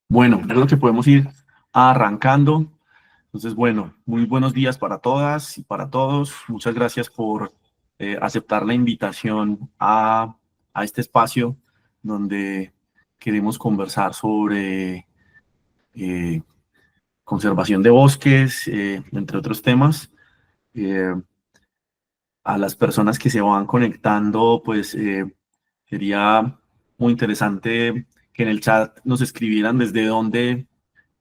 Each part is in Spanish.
Bueno, creo que podemos ir arrancando. Entonces, bueno, muy buenos días para todas y para todos. Muchas gracias por aceptar la invitación a este espacio donde queremos conversar sobre eh, conservación de bosques, entre otros temas. Eh, a las personas que se van conectando, pues sería muy interesante que en el chat nos escribieran desde dónde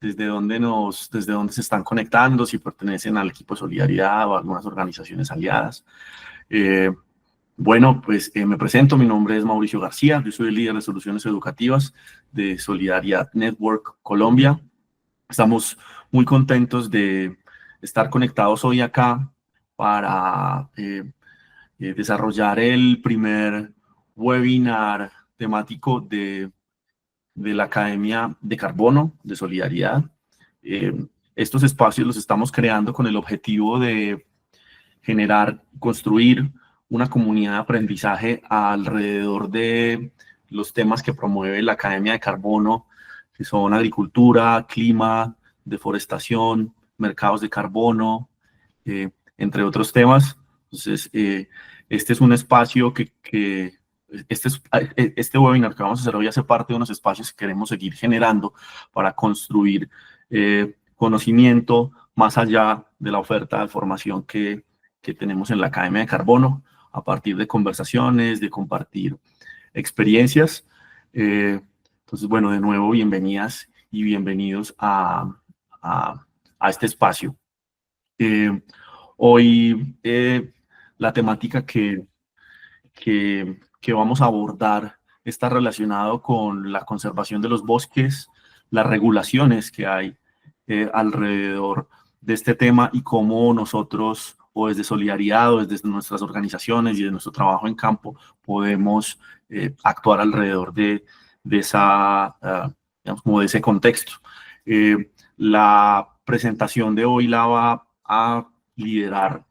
se están conectando, si pertenecen al equipo de solidaridad o a algunas organizaciones aliadas. Eh, bueno, pues me presento, mi nombre es Mauricio García, yo soy el líder de soluciones educativas de Solidaridad Network Colombia. Estamos muy contentos de estar conectados hoy acá para desarrollar el primer webinar temático de la Academia de Carbono, de Solidaridad. Estos espacios los estamos creando con el objetivo de generar, construir una comunidad de aprendizaje alrededor de los temas que promueve la Academia de Carbono, que son agricultura, clima, deforestación, mercados de carbono, entre otros temas. Entonces, este es un espacio este webinar que vamos a hacer hoy hace parte de unos espacios que queremos seguir generando para construir conocimiento más allá de la oferta de formación que tenemos en la Academia de Carbono, a partir de conversaciones, de compartir experiencias. Entonces, bueno, de nuevo, bienvenidas y bienvenidos a este espacio. Hoy la temática que vamos a abordar está relacionado con la conservación de los bosques, las regulaciones que hay alrededor de este tema y cómo nosotros, o desde Solidaridad, o desde nuestras organizaciones y de nuestro trabajo en campo, podemos actuar alrededor de digamos, como de ese contexto. La presentación de hoy la va a liderar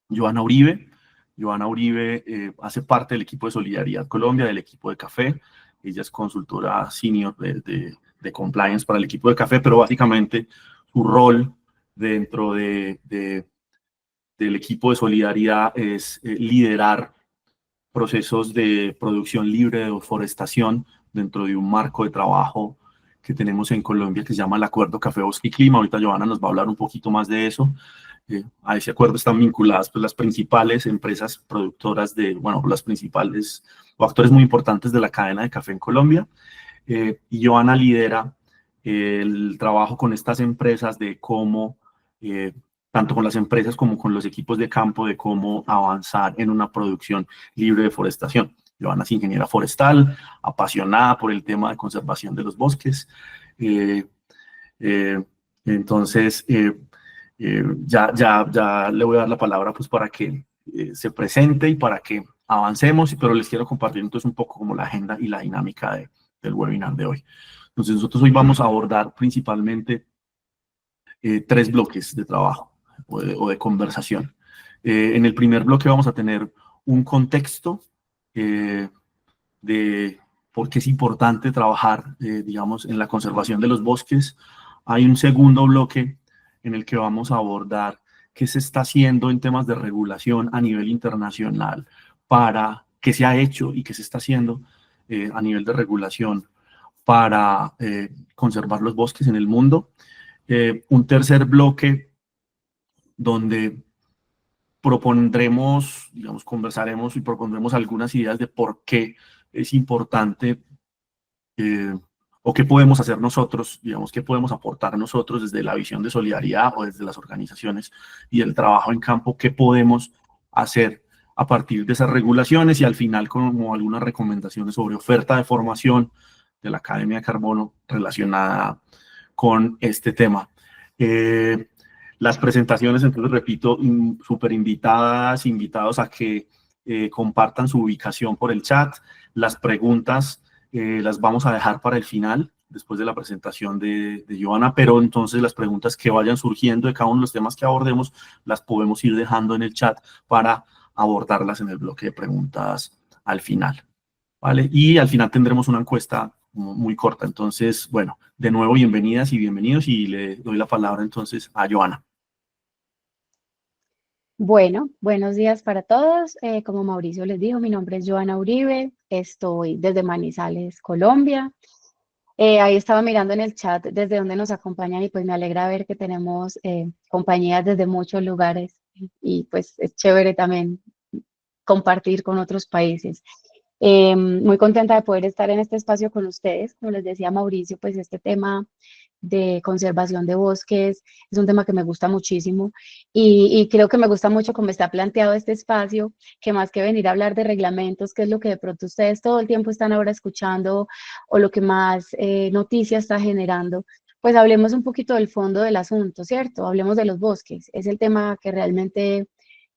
Joana Uribe. Joana Uribe hace parte del equipo de Solidaridad Colombia, del equipo de Café. Ella es consultora senior de compliance para el equipo de Café, pero básicamente su rol dentro del equipo de Solidaridad es liderar procesos de producción libre de deforestación dentro de un marco de trabajo que tenemos en Colombia que se llama el Acuerdo Café, Bosque y Clima. Ahorita Joana nos va a hablar un poquito más de eso. A ese acuerdo están vinculadas pues, las principales empresas productoras las principales o actores muy importantes de la cadena de café en Colombia. Y Joana lidera el trabajo con estas empresas de cómo, tanto con las empresas como con los equipos de campo, de cómo avanzar en una producción libre de deforestación. Joana es ingeniera forestal, apasionada por el tema de conservación de los bosques. Entonces, ya le voy a dar la palabra pues para que se presente y para que avancemos, pero les quiero compartir entonces un poco como la agenda y la dinámica del webinar de hoy. Entonces nosotros hoy vamos a abordar principalmente tres bloques de trabajo o de conversación. En el primer bloque vamos a tener un contexto de por qué es importante trabajar, digamos, en la conservación de los bosques. Hay un segundo bloque en el que vamos a abordar qué se está haciendo en temas de regulación a nivel internacional para qué se ha hecho y qué se está haciendo a nivel de regulación para conservar los bosques en el mundo. Un tercer bloque donde propondremos, digamos, conversaremos y propondremos algunas ideas de por qué es importante o qué podemos hacer nosotros, digamos, qué podemos aportar nosotros desde la visión de solidaridad o desde las organizaciones y el trabajo en campo, qué podemos hacer a partir de esas regulaciones y al final como algunas recomendaciones sobre oferta de formación de la Academia de Carbono relacionada con este tema. Las presentaciones, entonces, repito, súper invitados a que compartan su ubicación por el chat. Las preguntas las vamos a dejar para el final, después de la presentación de Joana, pero entonces las preguntas que vayan surgiendo de cada uno de los temas que abordemos, las podemos ir dejando en el chat para abordarlas en el bloque de preguntas al final, ¿vale? Y al final tendremos una encuesta muy corta. Entonces, bueno, de nuevo, bienvenidas y bienvenidos, y le doy la palabra entonces a Joana. Bueno, buenos días para todos. Como Mauricio les dijo, mi nombre es Joana Uribe, estoy desde Manizales, Colombia. Ahí estaba mirando en el chat desde donde nos acompañan y pues me alegra ver que tenemos compañías desde muchos lugares y pues es chévere también compartir con otros países. Muy contenta de poder estar en este espacio con ustedes. Como les decía Mauricio, pues este tema de conservación de bosques es un tema que me gusta muchísimo y creo que me gusta mucho cómo está planteado este espacio, que más que venir a hablar de reglamentos, que es lo que de pronto ustedes todo el tiempo están ahora escuchando o lo que más noticia está generando, pues hablemos un poquito del fondo del asunto, ¿cierto? Hablemos de los bosques. Es el tema que realmente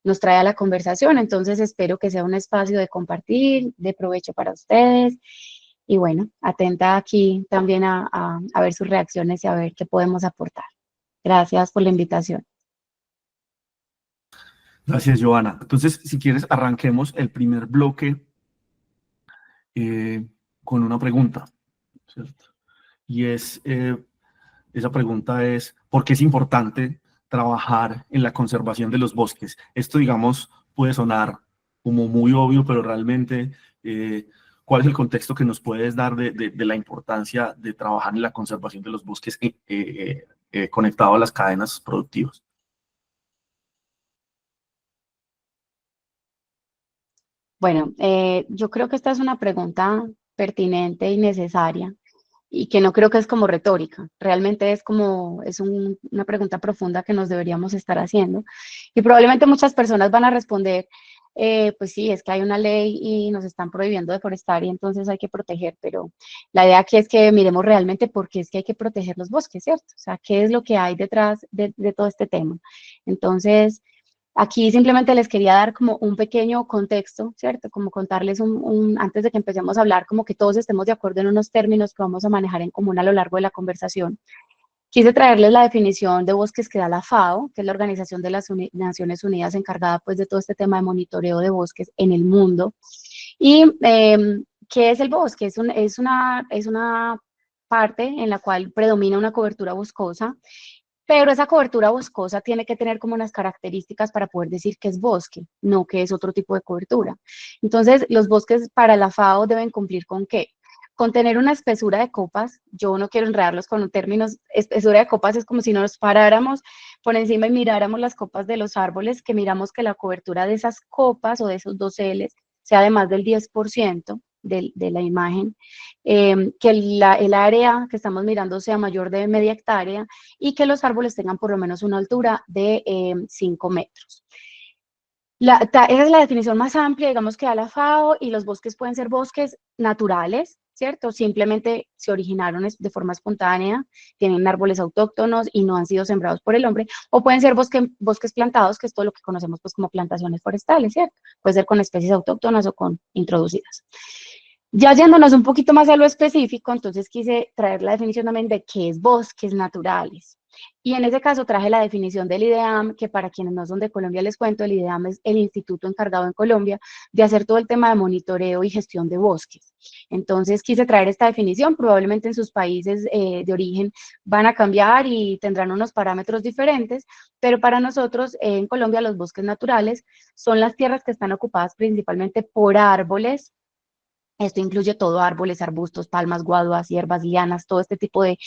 nos trae a la conversación. Entonces espero que sea un espacio de compartir, de provecho para ustedes. Y bueno, atenta aquí también a ver sus reacciones y a ver qué podemos aportar. Gracias por la invitación. Gracias, Joana. Entonces, si quieres, arranquemos el primer bloque con una pregunta, ¿cierto? Y esa pregunta es, ¿por qué es importante trabajar en la conservación de los bosques? Esto, digamos, puede sonar como muy obvio, pero realmente, ¿cuál es el contexto que nos puedes dar de la importancia de trabajar en la conservación de los bosques conectado a las cadenas productivas? Bueno, yo creo que esta es una pregunta pertinente y necesaria y que no creo que es como retórica, realmente es como, una pregunta profunda que nos deberíamos estar haciendo y probablemente muchas personas van a responder, pues sí, es que hay una ley y nos están prohibiendo deforestar y entonces hay que proteger, pero la idea aquí es que miremos realmente por qué es que hay que proteger los bosques, ¿cierto? O sea, ¿qué es lo que hay detrás de todo este tema? Entonces, aquí simplemente les quería dar como un pequeño contexto, ¿cierto? Como contarles antes de que empecemos a hablar, como que todos estemos de acuerdo en unos términos que vamos a manejar en común a lo largo de la conversación. Quise traerles la definición de bosques que da la FAO, que es la Organización de las Naciones Unidas encargada pues de todo este tema de monitoreo de bosques en el mundo. Y ¿qué es el bosque? Es una parte en la cual predomina una cobertura boscosa, pero esa cobertura boscosa tiene que tener como unas características para poder decir que es bosque, no que es otro tipo de cobertura. Entonces, los bosques para la FAO deben cumplir con ¿qué? Con tener una espesura de copas. Yo no quiero enredarlos con términos. Espesura de copas es como si nos paráramos por encima y miráramos las copas de los árboles, que miramos que la cobertura de esas copas o de esos doseles sea de más del 10% de la imagen, que el área que estamos mirando sea mayor de media hectárea y que los árboles tengan por lo menos una altura de 5 metros. Esa es la definición más amplia, digamos, que da la FAO, y los bosques pueden ser bosques naturales, ¿cierto? Simplemente se originaron de forma espontánea, tienen árboles autóctonos y no han sido sembrados por el hombre, o pueden ser bosques plantados, que es todo lo que conocemos pues como plantaciones forestales, ¿cierto? Puede ser con especies autóctonas o con introducidas. Ya yéndonos un poquito más a lo específico, entonces quise traer la definición también de qué es bosques naturales. Y en ese caso traje la definición del IDEAM, que para quienes no son de Colombia les cuento, el IDEAM es el instituto encargado en Colombia de hacer todo el tema de monitoreo y gestión de bosques. Entonces quise traer esta definición, probablemente en sus países de origen van a cambiar y tendrán unos parámetros diferentes, pero para nosotros en Colombia los bosques naturales son las tierras que están ocupadas principalmente por árboles. Esto incluye todo: árboles, arbustos, palmas, guaduas, hierbas, lianas, todo este tipo de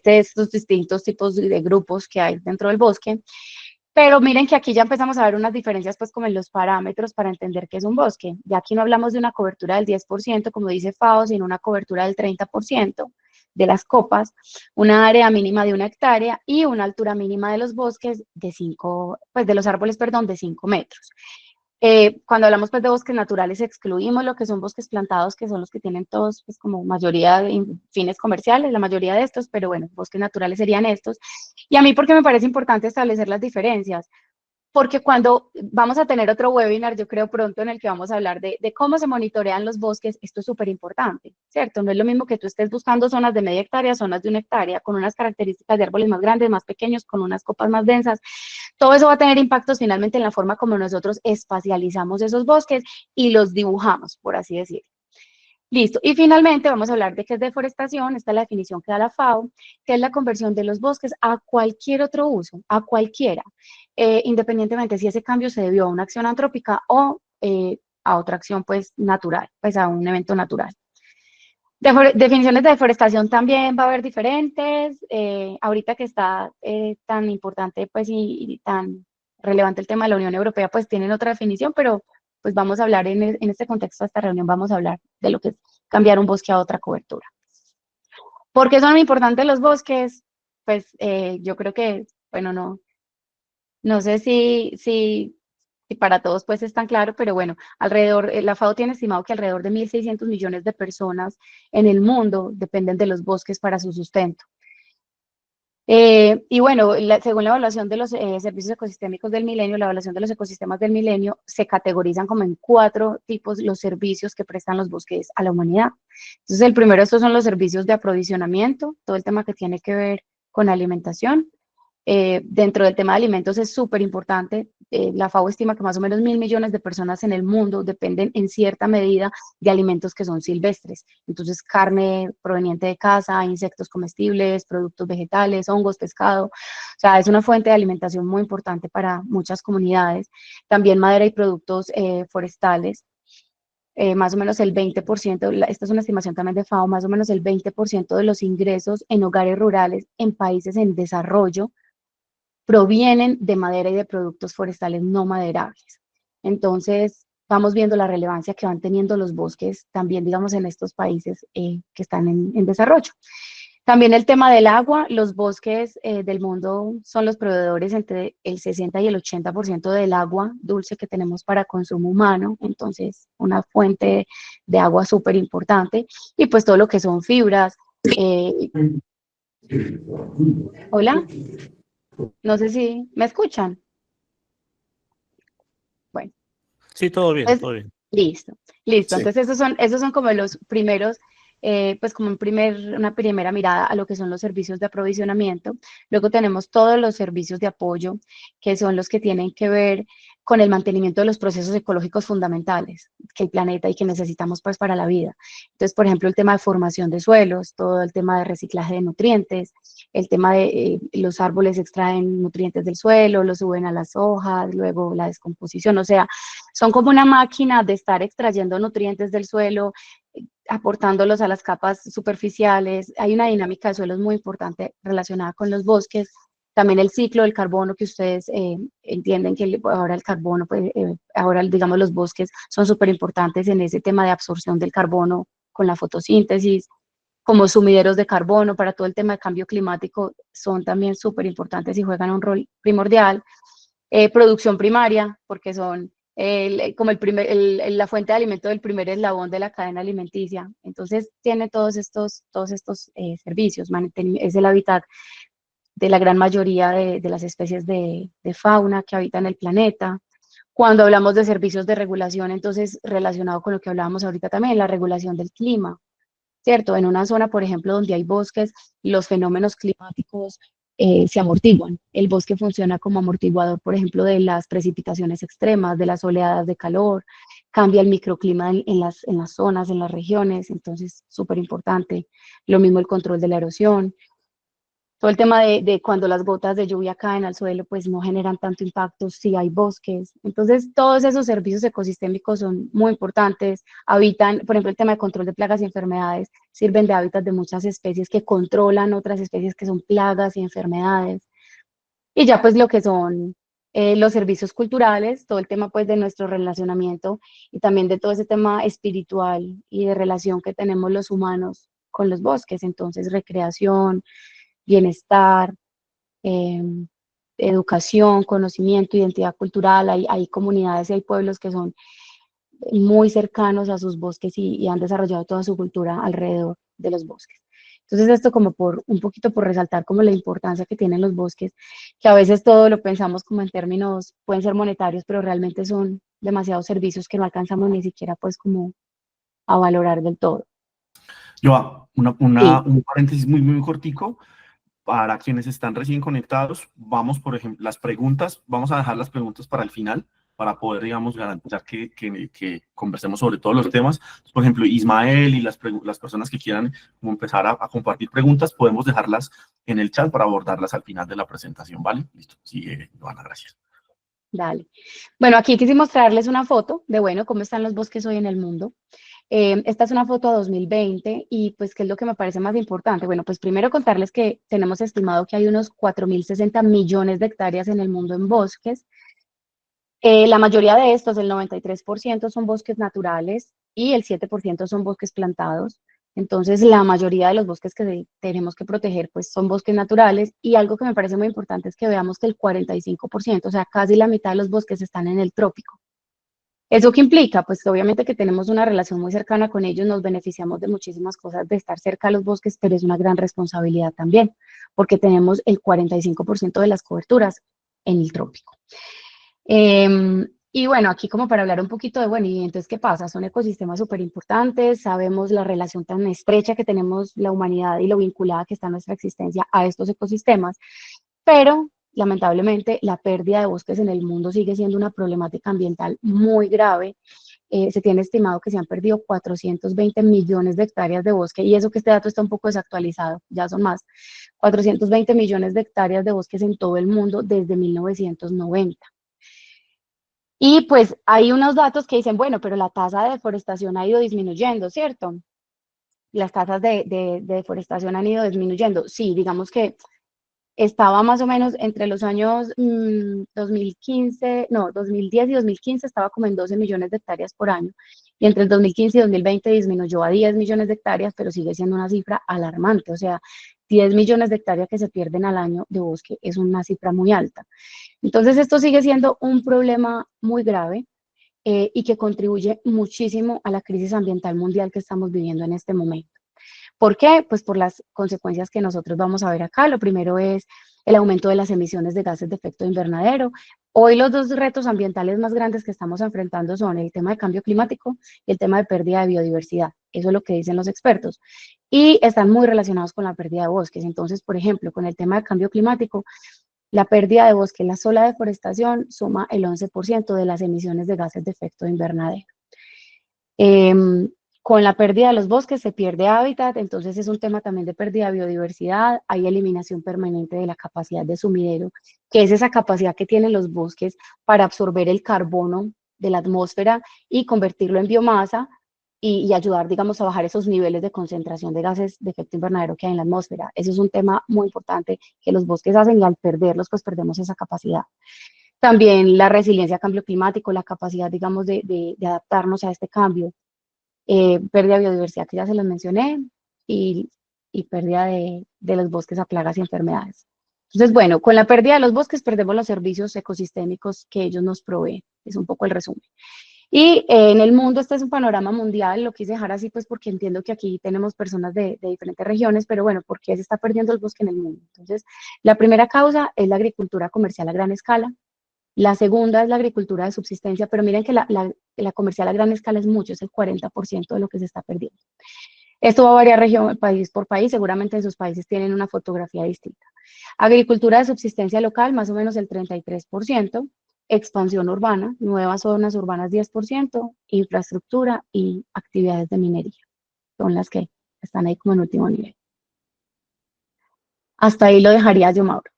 estos distintos tipos de grupos que hay dentro del bosque. Pero miren que aquí ya empezamos a ver unas diferencias, pues como en los parámetros para entender qué es un bosque. Ya aquí no hablamos de una cobertura del 10%, como dice FAO, sino una cobertura del 30% de las copas, una área mínima de 1 hectárea y una altura mínima de los bosques de 5, pues de los árboles, perdón, de 5 metros. Cuando hablamos pues de bosques naturales excluimos lo que son bosques plantados, que son los que tienen todos pues como mayoría de fines comerciales, la mayoría de estos, pero bueno, bosques naturales serían estos. Y a mí, porque me parece importante establecer las diferencias, porque cuando vamos a tener otro webinar, yo creo pronto, en el que vamos a hablar de cómo se monitorean los bosques, esto es súper importante, ¿cierto? No es lo mismo que tú estés buscando zonas de media hectárea, zonas de 1 hectárea, con unas características de árboles más grandes, más pequeños, con unas copas más densas. Todo eso va a tener impactos finalmente en la forma como nosotros espacializamos esos bosques y los dibujamos, por así decirlo. Listo. Y finalmente vamos a hablar de qué es deforestación. Esta es la definición que da la FAO, que es la conversión de los bosques a cualquier otro uso, a cualquiera, independientemente si ese cambio se debió a una acción antrópica o a otra acción pues natural, pues a un evento natural. Definiciones de deforestación también va a haber diferentes. Ahorita que está tan importante pues y tan relevante el tema de la Unión Europea, pues tienen otra definición, pero pues vamos a hablar en este contexto de esta reunión, vamos a hablar de lo que es cambiar un bosque a otra cobertura. ¿Por qué son importantes los bosques? Pues yo creo que, bueno, no sé si para todos pues es tan claro, pero bueno, alrededor, la FAO tiene estimado que alrededor de 1.600 millones de personas en el mundo dependen de los bosques para su sustento. Y bueno, según la evaluación de los servicios ecosistémicos del milenio, la evaluación de los ecosistemas del milenio se categorizan como en 4 tipos los servicios que prestan los bosques a la humanidad. Entonces, el primero, estos son los servicios de aprovisionamiento, todo el tema que tiene que ver con alimentación. Dentro del tema de alimentos es súper importante. La FAO estima que más o menos 1.000 millones de personas en el mundo dependen en cierta medida de alimentos que son silvestres. Entonces, carne proveniente de caza, insectos comestibles, productos vegetales, hongos, pescado. O sea, es una fuente de alimentación muy importante para muchas comunidades. También madera y productos forestales. Más o menos el 20%, esta es una estimación también de FAO, más o menos el 20% de los ingresos en hogares rurales en países en desarrollo provienen de madera y de productos forestales no maderables. Entonces, vamos viendo la relevancia que van teniendo los bosques también, digamos, en estos países que están en desarrollo. También el tema del agua, los bosques del mundo son los proveedores entre el 60 y el 80% del agua dulce que tenemos para consumo humano, entonces una fuente de agua súper importante, y pues todo lo que son fibras. Hola, no sé si me escuchan. Bueno. Sí, todo bien, Entonces, todo bien. listo, listo. Sí. Entonces, esos son como los primeros, pues como una primera mirada a lo que son los servicios de aprovisionamiento. Luego tenemos todos los servicios de apoyo, que son los que tienen que ver con el mantenimiento de los procesos ecológicos fundamentales que el planeta y que necesitamos pues para la vida. Entonces, por ejemplo, el tema de formación de suelos, todo el tema de reciclaje de nutrientes, el tema de los árboles extraen nutrientes del suelo, los suben a las hojas, luego la descomposición, o sea, son como una máquina de estar extrayendo nutrientes del suelo, aportándolos a las capas superficiales. Hay una dinámica de suelos muy importante relacionada con los bosques. También el ciclo del carbono, que ustedes entienden que ahora el carbono, pues, ahora digamos los bosques son súper importantes en ese tema de absorción del carbono con la fotosíntesis, como sumideros de carbono para todo el tema de cambio climático, son también súper importantes y juegan un rol primordial. Producción primaria, porque son como la fuente de alimento del primer eslabón de la cadena alimenticia. Entonces, tiene todos estos servicios. Es el hábitat de la gran mayoría de las especies de fauna que habitan el planeta. Cuando hablamos de servicios de regulación, entonces, relacionado con lo que hablábamos ahorita también, la regulación del clima. ¿Cierto? En una zona, por ejemplo, donde hay bosques, los fenómenos climáticos se amortiguan. El bosque funciona como amortiguador, por ejemplo, de las precipitaciones extremas, de las oleadas de calor, cambia el microclima en las zonas, en las regiones, entonces súper importante. Lo mismo el control de la erosión. Todo el tema de cuando las gotas de lluvia caen al suelo, pues no generan tanto impacto si hay bosques. Entonces, todos esos servicios ecosistémicos son muy importantes. Habitan, por ejemplo, el tema de control de plagas y enfermedades, sirven de hábitat de muchas especies que controlan otras especies que son plagas y enfermedades. Y ya pues lo que son los servicios culturales, todo el tema pues de nuestro relacionamiento y también de todo ese tema espiritual y de relación que tenemos los humanos con los bosques. Entonces, recreación, bienestar, eh, educación, conocimiento, identidad cultural. Hay comunidades y hay pueblos que son muy cercanos a sus bosques y han desarrollado toda su cultura alrededor de los bosques. Entonces esto como por un poquito por resaltar como la importancia que tienen los bosques, que a veces todo lo pensamos como en términos, pueden ser monetarios, pero realmente son demasiados servicios que no alcanzamos ni siquiera pues como a valorar del todo. Yo, Sí, un paréntesis muy, muy cortico. Para quienes están recién conectados, vamos, por ejemplo, las preguntas, vamos a dejar las preguntas para el final, para poder, digamos, garantizar que conversemos sobre todos los temas. Por ejemplo, Ismael y las personas que quieran como empezar a compartir preguntas, podemos dejarlas en el chat para abordarlas al final de la presentación, ¿vale? Listo. Sí, Joana, gracias. Dale. Bueno, aquí quise mostrarles una foto de, bueno, cómo están los bosques hoy en el mundo. Esta es una foto a 2020 y pues, ¿qué es lo que me parece más importante? Bueno, pues primero contarles que tenemos estimado que hay unos 4.060 millones de hectáreas en el mundo en bosques. La mayoría de estos, el 93%, son bosques naturales y el 7% son bosques plantados. Entonces, la mayoría de los bosques que tenemos que proteger, pues son bosques naturales. Y algo que me parece muy importante es que veamos que el 45%, o sea, casi la mitad de los bosques están en el trópico. ¿Eso qué implica? Pues que obviamente que tenemos una relación muy cercana con ellos, nos beneficiamos de muchísimas cosas de estar cerca de los bosques, pero es una gran responsabilidad también, porque tenemos el 45% de las coberturas en el trópico. Y bueno, aquí como para hablar un poquito de, bueno, y entonces, ¿qué pasa? Son ecosistemas súper importantes, sabemos la relación tan estrecha que tenemos la humanidad y lo vinculada que está nuestra existencia a estos ecosistemas, pero lamentablemente la pérdida de bosques en el mundo sigue siendo una problemática ambiental muy grave. Se tiene estimado que se han perdido 420 millones de hectáreas de bosque, y eso que este dato está un poco desactualizado, ya son más, 420 millones de hectáreas de bosques en todo el mundo desde 1990. Y pues hay unos datos que dicen, bueno, pero la tasa de deforestación ha ido disminuyendo, ¿cierto? Las tasas de deforestación han ido disminuyendo. Sí, digamos que estaba más o menos entre los años 2015, no, 2010 y 2015 estaba como en 12 millones de hectáreas por año. Y entre el 2015 y 2020 disminuyó a 10 millones de hectáreas, pero sigue siendo una cifra alarmante. O sea, 10 millones de hectáreas que se pierden al año de bosque es una cifra muy alta. Entonces, esto sigue siendo un problema muy grave y que contribuye muchísimo a la crisis ambiental mundial que estamos viviendo en este momento. ¿Por qué? Pues por las consecuencias que nosotros vamos a ver acá. Lo primero es el aumento de las emisiones de gases de efecto invernadero. Hoy los dos retos ambientales más grandes que estamos enfrentando son el tema de cambio climático y el tema de pérdida de biodiversidad. Eso es lo que dicen los expertos. Y están muy relacionados con la pérdida de bosques. Entonces, por ejemplo, con el tema de cambio climático, la pérdida de bosque, la sola deforestación, suma el 11% de las emisiones de gases de efecto invernadero. Con la pérdida de los bosques se pierde hábitat, entonces es un tema también de pérdida de biodiversidad, hay eliminación permanente de la capacidad de sumidero, que es esa capacidad que tienen los bosques para absorber el carbono de la atmósfera y convertirlo en biomasa y ayudar, digamos, a bajar esos niveles de concentración de gases de efecto invernadero que hay en la atmósfera. Eso es un tema muy importante que los bosques hacen y al perderlos, pues perdemos esa capacidad. También la resiliencia a cambio climático, la capacidad, digamos, de adaptarnos a este cambio. Pérdida de biodiversidad, que ya se los mencioné, y, y pérdida de los bosques a plagas y enfermedades. Entonces, bueno, con la pérdida de los bosques perdemos los servicios ecosistémicos que ellos nos proveen. Es un poco el resumen. Y en el mundo, este es un panorama mundial, lo quise dejar así pues porque entiendo que aquí tenemos personas de diferentes regiones, pero bueno, ¿por qué se está perdiendo el bosque en el mundo? Entonces, la primera causa es la agricultura comercial a gran escala. La segunda es la agricultura de subsistencia, pero miren que la comercial a gran escala es mucho, es el 40% de lo que se está perdiendo. Esto va a variar región, país por país, seguramente en sus países tienen una fotografía distinta. Agricultura de subsistencia local, más o menos el 33%, expansión urbana, nuevas zonas urbanas 10%, infraestructura y actividades de minería, son las que están ahí como en último nivel. Hasta ahí lo dejaría yo, Mauro.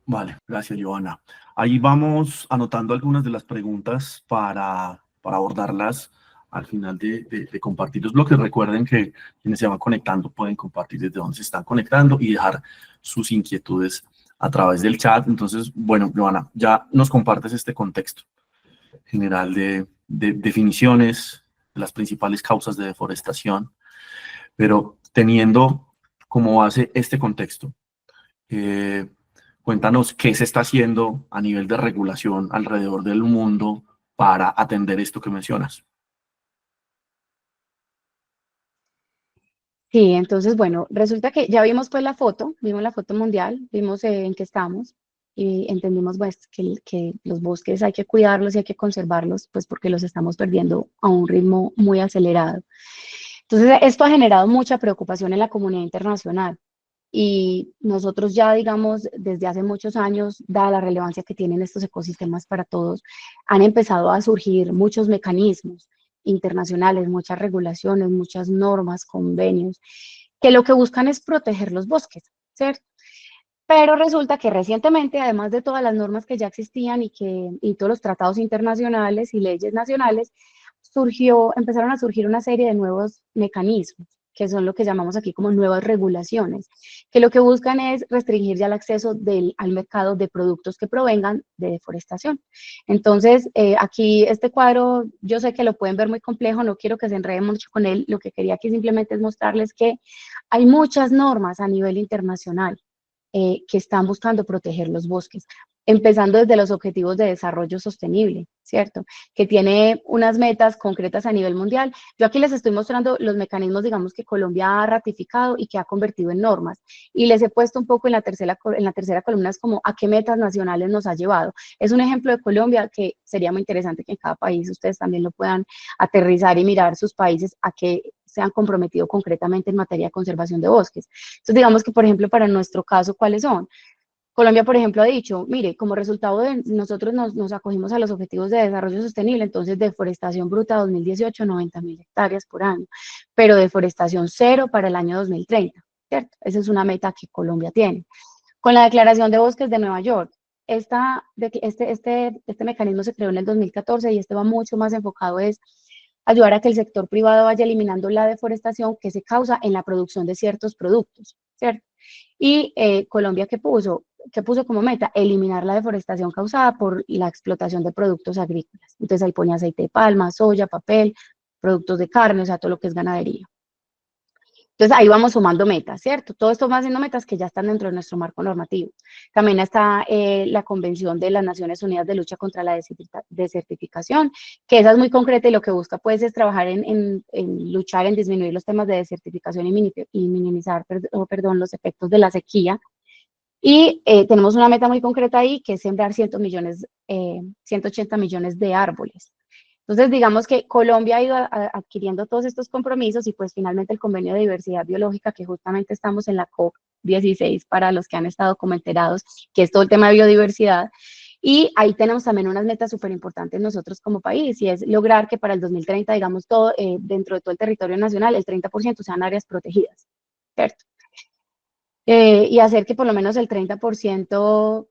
Vale, gracias, Joana. Ahí vamos anotando algunas de las preguntas para abordarlas al final de compartir los bloques. Recuerden que quienes se van conectando pueden compartir desde donde se están conectando y dejar sus inquietudes a través del chat. Entonces, bueno, Joana, ya nos compartes este contexto general de definiciones, de las principales causas de deforestación, pero teniendo como base este contexto, cuéntanos qué se está haciendo a nivel de regulación alrededor del mundo para atender esto que mencionas. Sí, entonces, bueno, resulta que ya vimos pues la foto, vimos la foto mundial, vimos en qué estamos y entendimos pues que los bosques hay que cuidarlos y hay que conservarlos pues porque los estamos perdiendo a un ritmo muy acelerado. Entonces, esto ha generado mucha preocupación en la comunidad internacional. y nosotros ya, digamos, desde hace muchos años, dada la relevancia que tienen estos ecosistemas para todos, han empezado a surgir muchos mecanismos internacionales, muchas regulaciones, muchas normas, convenios, que lo que buscan es proteger los bosques, ¿cierto? Pero resulta que recientemente, además de todas las normas que ya existían y todos los tratados internacionales y leyes nacionales, empezaron a surgir una serie de nuevos mecanismos, que son lo que llamamos aquí como nuevas regulaciones, que lo que buscan es restringir ya el acceso al mercado de productos que provengan de deforestación. Entonces, aquí este cuadro, yo sé que lo pueden ver muy complejo, no quiero que se enreden mucho con él, lo que quería aquí simplemente es mostrarles que hay muchas normas a nivel internacional que están buscando proteger los bosques, empezando desde los objetivos de desarrollo sostenible, ¿cierto? Que tiene unas metas concretas a nivel mundial. Yo aquí les estoy mostrando los mecanismos, digamos, que Colombia ha ratificado y que ha convertido en normas. Y les he puesto un poco en la tercera columna, es como a qué metas nacionales nos ha llevado. Es un ejemplo de Colombia que sería muy interesante que en cada país ustedes también lo puedan aterrizar y mirar sus países a qué se han comprometido concretamente en materia de conservación de bosques. Entonces, digamos que, por ejemplo, para nuestro caso, ¿cuáles son? Colombia, por ejemplo, ha dicho, mire, como resultado de nosotros nos acogimos a los objetivos de desarrollo sostenible, entonces deforestación bruta 2018, 90.000 hectáreas por año, pero deforestación cero para el año 2030, ¿cierto? Esa es una meta que Colombia tiene. Con la Declaración de Bosques de Nueva York, este mecanismo se creó en el 2014 y este va mucho más enfocado es ayudar a que el sector privado vaya eliminando la deforestación que se causa en la producción de ciertos productos, ¿cierto? Y Colombia, ¿qué puso como meta? Eliminar la deforestación causada por la explotación de productos agrícolas. Entonces ahí pone aceite de palma, soya, papel, productos de carne, o sea, todo lo que es ganadería. Entonces ahí vamos sumando metas, ¿cierto? Todo esto va haciendo metas que ya están dentro de nuestro marco normativo. También está la Convención de las Naciones Unidas de Lucha contra la Desertificación, que esa es muy concreta y lo que busca pues es trabajar en luchar, en disminuir los temas de desertificación y minimizar, los efectos de la sequía. Y tenemos una meta muy concreta ahí que es sembrar 180 millones de árboles. Entonces, digamos que Colombia ha ido adquiriendo todos estos compromisos y pues finalmente el convenio de diversidad biológica, que justamente estamos en la COP16 para los que han estado como enterados, que es todo el tema de biodiversidad. Y ahí tenemos también unas metas súper importantes nosotros como país y es lograr que para el 2030, digamos, todo, dentro de todo el territorio nacional, el 30% sean áreas protegidas, ¿cierto? Y hacer que por lo menos el 30%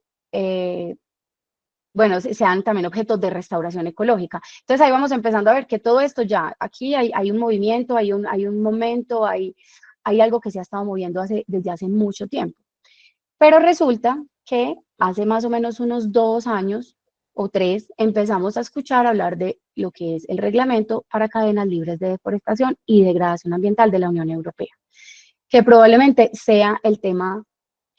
bueno, sean también objetos de restauración ecológica. Entonces ahí vamos empezando a ver que todo esto ya, aquí hay un movimiento, hay un momento, hay algo que se ha estado moviendo desde hace mucho tiempo. Pero resulta que hace más o menos unos 2 años o 3 empezamos a escuchar hablar de lo que es el reglamento para cadenas libres de deforestación y degradación ambiental de la Unión Europea, que probablemente sea el tema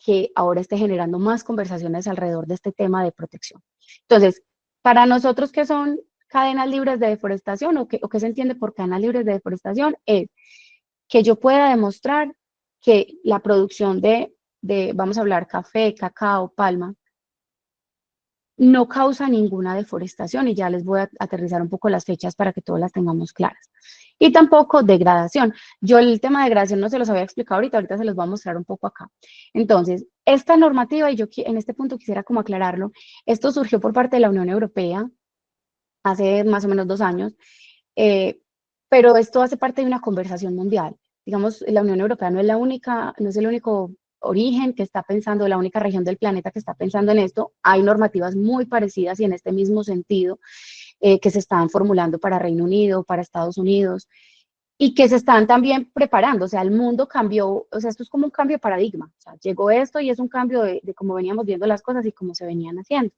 que ahora esté generando más conversaciones alrededor de este tema de protección. Entonces, para nosotros, ¿qué son cadenas libres de deforestación o qué se entiende por cadenas libres de deforestación? Es que yo pueda demostrar que la producción vamos a hablar, café, cacao, palma, no causa ninguna deforestación y ya les voy a aterrizar un poco las fechas para que todas las tengamos claras. Y tampoco degradación. Yo el tema de degradación no se los había explicado ahorita se los voy a mostrar un poco acá. Entonces, esta normativa, y yo en este punto quisiera como aclararlo, esto surgió por parte de la Unión Europea hace más o menos 2 años, eh, pero esto hace parte de una conversación mundial. Digamos, la Unión Europea no es la única, no es el único origen que está pensando, la única región del planeta que está pensando en esto. Hay normativas muy parecidas y en este mismo sentido que se están formulando para Reino Unido, para Estados Unidos y que se están también preparando. O sea, el mundo cambió, o sea, esto es como un cambio de paradigma. O sea, llegó esto y es un cambio de cómo veníamos viendo las cosas y cómo se venían haciendo.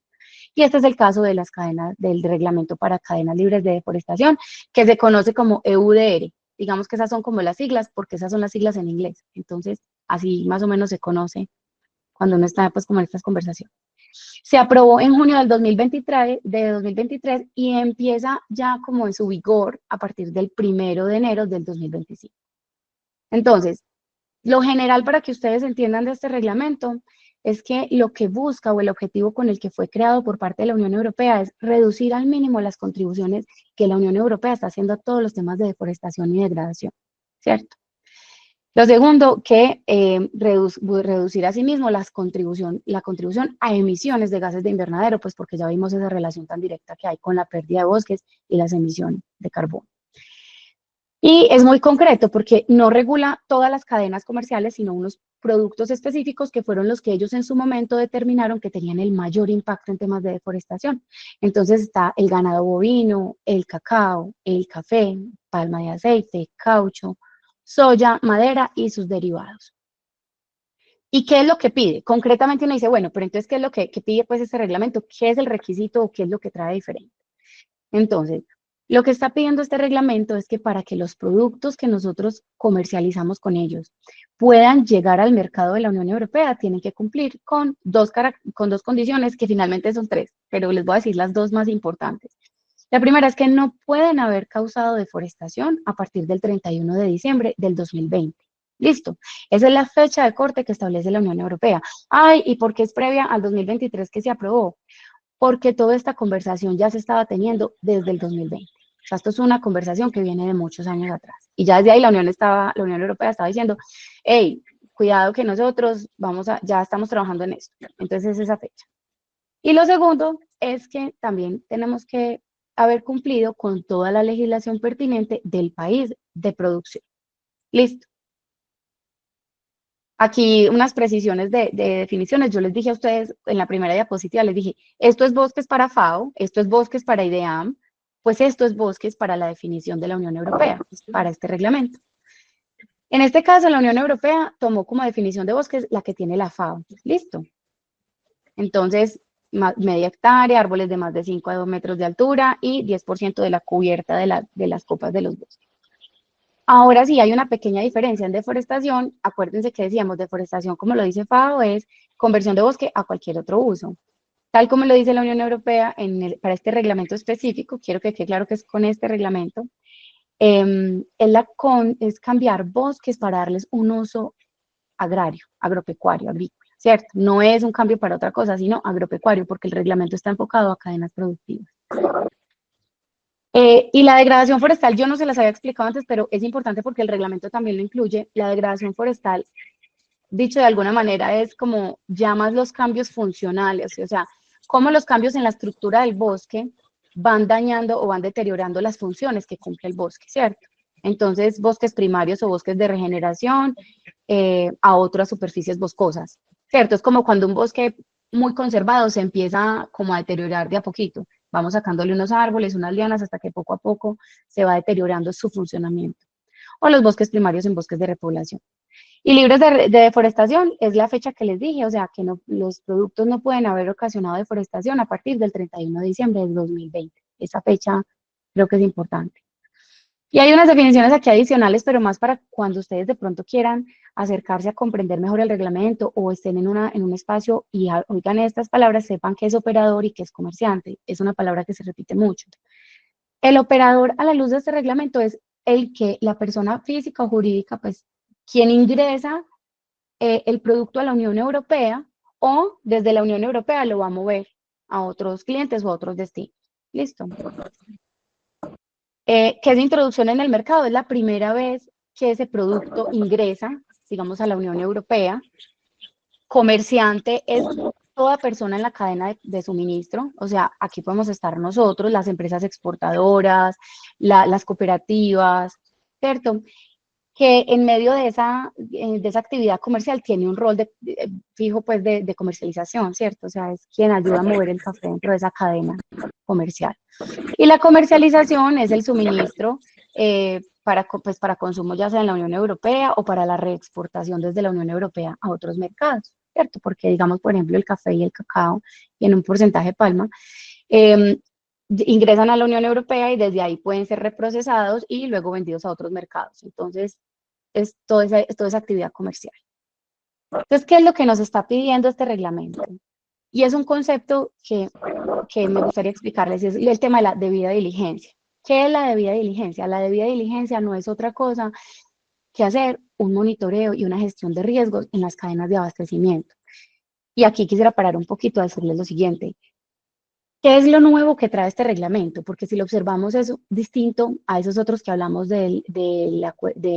Y este es el caso de las cadenas, del reglamento para cadenas libres de deforestación, que se conoce como EUDR. Digamos que esas son como las siglas, porque esas son las siglas en inglés. Entonces, así más o menos se conoce cuando uno está pues como en estas conversaciones. Se aprobó en junio del 2023 y empieza ya como en su vigor a partir del 1 de enero del 2025. Entonces, lo general para que ustedes entiendan de este reglamento es que lo que busca o el objetivo con el que fue creado por parte de la Unión Europea es reducir al mínimo las contribuciones que la Unión Europea está haciendo a todos los temas de deforestación y degradación, ¿cierto? Lo segundo, que reducir asimismo la contribución a emisiones de gases de invernadero, pues porque ya vimos esa relación tan directa que hay con la pérdida de bosques y las emisiones de carbono. Y es muy concreto porque no regula todas las cadenas comerciales, sino unos productos específicos que fueron los que ellos en su momento determinaron que tenían el mayor impacto en temas de deforestación. Entonces está el ganado bovino, el cacao, el café, palma de aceite, caucho, soya, madera y sus derivados. ¿Y qué es lo que pide? Concretamente uno dice, bueno, pero entonces, ¿qué es lo que pide pues este reglamento? ¿Qué es el requisito o qué es lo que trae diferente? Entonces, lo que está pidiendo este reglamento es que para que los productos que nosotros comercializamos con ellos puedan llegar al mercado de la Unión Europea, tienen que cumplir con dos condiciones que finalmente son tres, pero les voy a decir las dos más importantes. La primera es que no pueden haber causado deforestación a partir del 31 de diciembre del 2020. Listo. Esa es la fecha de corte que establece la Unión Europea. Ay, ¿y por qué es previa al 2023 que se aprobó? Porque toda esta conversación ya se estaba teniendo desde el 2020. O sea, esto es una conversación que viene de muchos años atrás. Y ya desde ahí la Unión Europea estaba diciendo, hey, cuidado que nosotros ya estamos trabajando en esto. Entonces es esa fecha. Y lo segundo es que también tenemos que haber cumplido con toda la legislación pertinente del país de producción. Listo. Aquí unas precisiones de definiciones. Yo les dije a ustedes en la primera diapositiva, les dije, esto es bosques para FAO, esto es bosques para IDEAM, pues esto es bosques para la definición de la Unión Europea, para este reglamento. En este caso, la Unión Europea tomó como definición de bosques la que tiene la FAO. Listo. Entonces, media hectárea, árboles de más de 5 a 2 metros de altura y 10% de la cubierta de las copas de los bosques. Ahora sí hay una pequeña diferencia en deforestación. Acuérdense que decíamos deforestación, como lo dice FAO, es conversión de bosque a cualquier otro uso. Tal como lo dice la Unión Europea para este reglamento específico, quiero que quede claro que es con este reglamento, es cambiar bosques para darles un uso agrario, agropecuario, agrícola, ¿cierto? No es un cambio para otra cosa, sino agropecuario, porque el reglamento está enfocado a cadenas productivas. Y la degradación forestal, yo no se las había explicado antes, pero es importante porque el reglamento también lo incluye. La degradación forestal, dicho de alguna manera, es como llamas los cambios funcionales, o sea, cómo los cambios en la estructura del bosque van dañando o van deteriorando las funciones que cumple el bosque, ¿cierto? Entonces, bosques primarios o bosques de regeneración a otras superficies boscosas, ¿cierto? Es como cuando un bosque muy conservado se empieza como a deteriorar de a poquito. Vamos sacándole unos árboles, unas lianas, hasta que poco a poco se va deteriorando su funcionamiento. O los bosques primarios en bosques de repoblación. Y libres de deforestación es la fecha que les dije, o sea, que los productos no pueden haber ocasionado deforestación a partir del 31 de diciembre del 2020. Esa fecha creo que es importante. Y hay unas definiciones aquí adicionales, pero más para cuando ustedes de pronto quieran acercarse a comprender mejor el reglamento o estén en un espacio y oigan estas palabras, sepan qué es operador y qué es comerciante. Es una palabra que se repite mucho. El operador a la luz de este reglamento es la persona física o jurídica, pues, quien ingresa el producto a la Unión Europea o desde la Unión Europea lo va a mover a otros clientes o a otros destinos. Listo. ¿Qué es introducción en el mercado? Es la primera vez que ese producto ingresa, digamos, a la Unión Europea. Comerciante es toda persona en la cadena de suministro, o sea, aquí podemos estar nosotros, las empresas exportadoras, las cooperativas, ¿cierto? Que en medio de esa actividad comercial tiene un rol fijo pues de comercialización, ¿cierto? O sea, es quien ayuda a mover el café dentro de esa cadena comercial. Y la comercialización es el suministro para consumo ya sea en la Unión Europea o para la reexportación desde la Unión Europea a otros mercados, ¿cierto? Porque digamos, por ejemplo, el café y el cacao, y en un porcentaje palma, ingresan a la Unión Europea y desde ahí pueden ser reprocesados y luego vendidos a otros mercados. Entonces, es toda esa actividad comercial. Entonces, ¿qué es lo que nos está pidiendo este reglamento? Y es un concepto que me gustaría explicarles, es el tema de la debida diligencia. ¿Qué es la debida diligencia? La debida diligencia no es otra cosa que hacer un monitoreo y una gestión de riesgos en las cadenas de abastecimiento. Y aquí quisiera parar un poquito a decirles lo siguiente. ¿Qué es lo nuevo que trae este reglamento? Porque si lo observamos es distinto a esos otros que hablamos del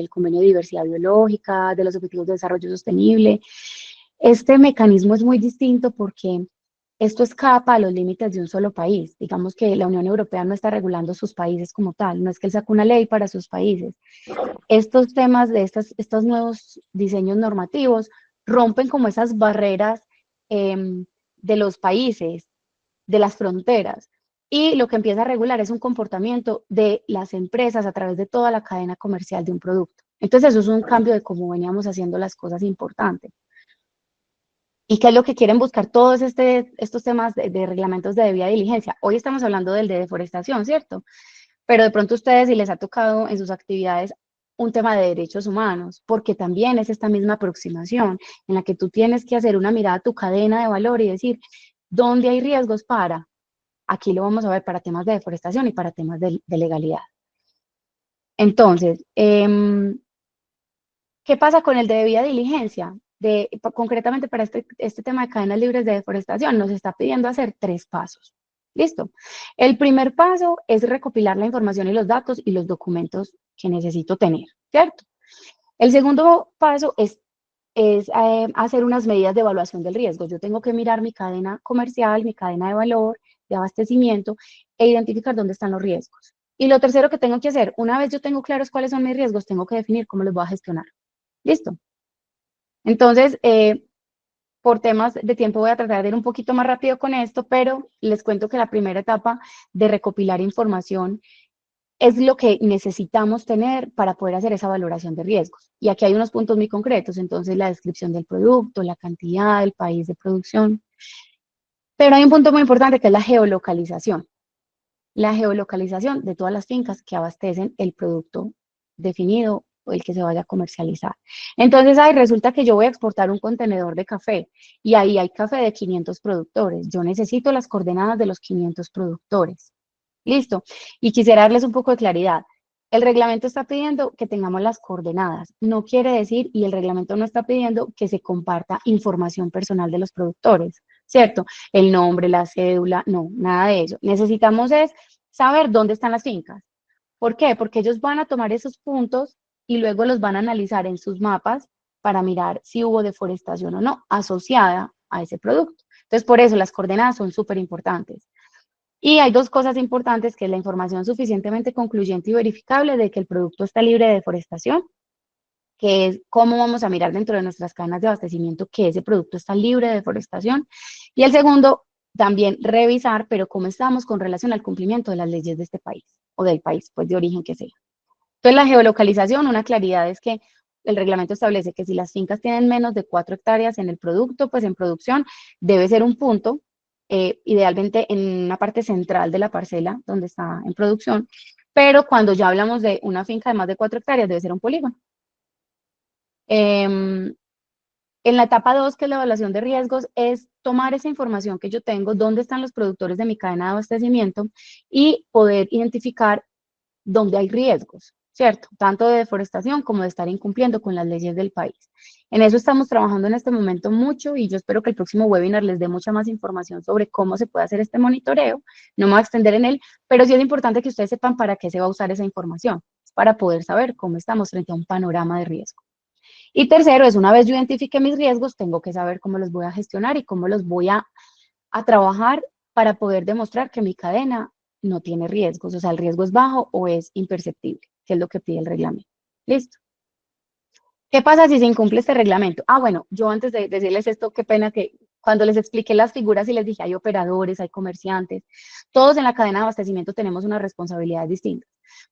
convenio de diversidad biológica, de los objetivos de desarrollo sostenible. Este mecanismo es muy distinto porque esto escapa a los límites de un solo país. Digamos que la Unión Europea no está regulando sus países como tal, no es que él sacó una ley para sus países. Estos temas de estos nuevos diseños normativos rompen como esas barreras de los países, de las fronteras. Y lo que empieza a regular es un comportamiento de las empresas a través de toda la cadena comercial de un producto. Entonces, eso es un cambio de cómo veníamos haciendo las cosas importantes. ¿Y qué es lo que quieren buscar todos estos temas de reglamentos de debida diligencia? Hoy estamos hablando del de deforestación, ¿cierto? Pero de pronto a ustedes si les ha tocado en sus actividades un tema de derechos humanos, porque también es esta misma aproximación en la que tú tienes que hacer una mirada a tu cadena de valor y decir, ¿dónde hay riesgos para? Aquí lo vamos a ver para temas de deforestación y para temas de legalidad. Entonces, ¿qué pasa con el de debida diligencia? Concretamente para este tema de cadenas libres de deforestación, nos está pidiendo hacer 3 pasos. ¿Listo? El primer paso es recopilar la información y los datos y los documentos que necesito tener, ¿cierto? El segundo paso es hacer unas medidas de evaluación del riesgo. Yo tengo que mirar mi cadena comercial, mi cadena de valor, de abastecimiento e identificar dónde están los riesgos. Y lo tercero que tengo que hacer, una vez yo tengo claros cuáles son mis riesgos, tengo que definir cómo los voy a gestionar. ¿Listo? Entonces, por temas de tiempo voy a tratar de ir un poquito más rápido con esto, pero les cuento que la primera etapa de recopilar información es lo que necesitamos tener para poder hacer esa valoración de riesgos. Y aquí hay unos puntos muy concretos, entonces la descripción del producto, la cantidad, el país de producción. Pero hay un punto muy importante que es la geolocalización. La geolocalización de todas las fincas que abastecen el producto definido o el que se vaya a comercializar. Entonces, ahí resulta que yo voy a exportar un contenedor de café y ahí hay café de 500 productores. Yo necesito las coordenadas de los 500 productores. Listo. Y quisiera darles un poco de claridad. El reglamento está pidiendo que tengamos las coordenadas. No quiere decir, y el reglamento no está pidiendo que se comparta información personal de los productores, ¿cierto? El nombre, la cédula, no, nada de eso. Necesitamos es saber dónde están las fincas. ¿Por qué? Porque ellos van a tomar esos puntos y luego los van a analizar en sus mapas para mirar si hubo deforestación o no asociada a ese producto. Entonces, por eso las coordenadas son súper importantes. Y hay dos cosas importantes, que es la información suficientemente concluyente y verificable de que el producto está libre de deforestación, que es cómo vamos a mirar dentro de nuestras cadenas de abastecimiento que ese producto está libre de deforestación. Y el segundo, también revisar, pero cómo estamos con relación al cumplimiento de las leyes de este país, o del país, pues de origen que sea. Entonces, la geolocalización, una claridad es que el reglamento establece que si las fincas tienen menos de 4 hectáreas en el producto, pues en producción debe ser un punto, idealmente en una parte central de la parcela donde está en producción, pero cuando ya hablamos de una finca de más de 4 hectáreas debe ser un polígono. En la etapa 2, que es la evaluación de riesgos, es tomar esa información que yo tengo, dónde están los productores de mi cadena de abastecimiento y poder identificar donde hay riesgos, ¿cierto? Tanto de deforestación como de estar incumpliendo con las leyes del país. En eso estamos trabajando en este momento mucho y yo espero que el próximo webinar les dé mucha más información sobre cómo se puede hacer este monitoreo. No me voy a extender en él, pero sí es importante que ustedes sepan para qué se va a usar esa información, para poder saber cómo estamos frente a un panorama de riesgo. Y tercero, es una vez yo identifique mis riesgos, tengo que saber cómo los voy a gestionar y cómo los voy a trabajar para poder demostrar que mi cadena no tiene riesgos, o sea, el riesgo es bajo o es imperceptible, que es lo que pide el reglamento. ¿Listo? ¿Qué pasa si se incumple este reglamento? Ah, bueno, yo antes de decirles esto, qué pena que cuando les expliqué las figuras y les dije, hay operadores, hay comerciantes, todos en la cadena de abastecimiento tenemos unas responsabilidades distintas.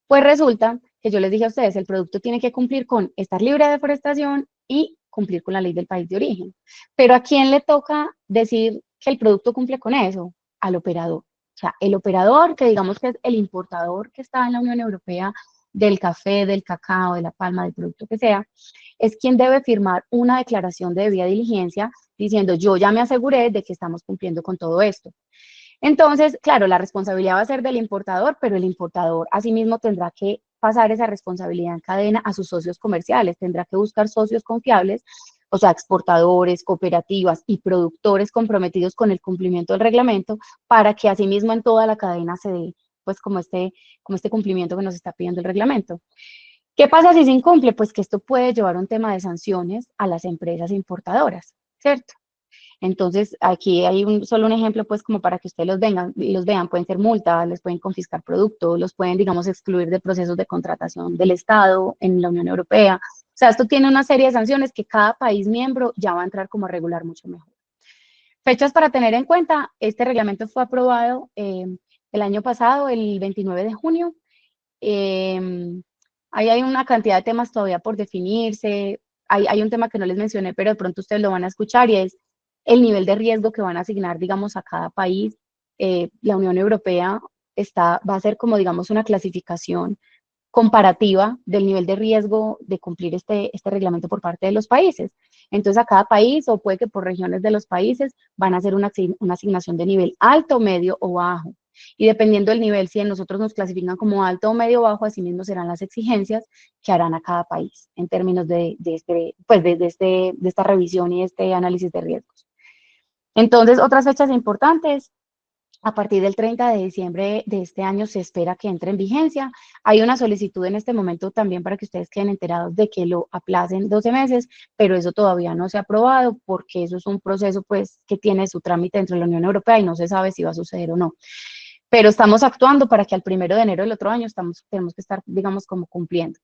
Pues resulta que yo les dije a ustedes, el producto tiene que cumplir con estar libre de deforestación y cumplir con la ley del país de origen. Pero ¿a quién le toca decir que el producto cumple con eso? Al operador. O sea, el operador, que digamos que es el importador que está en la Unión Europea del café, del cacao, de la palma, del producto que sea, es quien debe firmar una declaración de debida diligencia diciendo, yo ya me aseguré de que estamos cumpliendo con todo esto. Entonces, claro, la responsabilidad va a ser del importador, pero el importador asimismo tendrá que pasar esa responsabilidad en cadena a sus socios comerciales, tendrá que buscar socios confiables o sea, exportadores, cooperativas y productores comprometidos con el cumplimiento del reglamento para que asimismo en toda la cadena se dé pues como este cumplimiento que nos está pidiendo el reglamento. ¿Qué pasa si se incumple? Pues que esto puede llevar a un tema de sanciones a las empresas importadoras, ¿cierto? Entonces, aquí hay solo un ejemplo, pues, como para que ustedes los vean, pueden ser multas, les pueden confiscar productos, los pueden, digamos, excluir de procesos de contratación del Estado en la Unión Europea. O sea, esto tiene una serie de sanciones que cada país miembro ya va a entrar como a regular mucho mejor. Fechas para tener en cuenta, este reglamento fue aprobado el año pasado, el 29 de junio. Ahí hay una cantidad de temas todavía por definirse. Hay un tema que no les mencioné, pero de pronto ustedes lo van a escuchar y es el nivel de riesgo que van a asignar, digamos, a cada país. La Unión Europea va a ser como, digamos, una clasificación comparativa del nivel de riesgo de cumplir este reglamento por parte de los países. Entonces, a cada país, o puede que por regiones de los países, van a hacer una asignación de nivel alto, medio o bajo. Y dependiendo del nivel, si en nosotros nos clasifican como alto o medio o bajo, así mismo serán las exigencias que harán a cada país en términos de esta revisión y este análisis de riesgos. Entonces, otras fechas importantes, a partir del 30 de diciembre de este año se espera que entre en vigencia. Hay una solicitud en este momento también para que ustedes queden enterados de que lo aplacen 12 meses, pero eso todavía no se ha aprobado porque eso es un proceso pues que tiene su trámite dentro de la Unión Europea y no se sabe si va a suceder o no. Pero estamos actuando para que al 1 de enero del otro año tenemos que estar, digamos, como cumpliendo.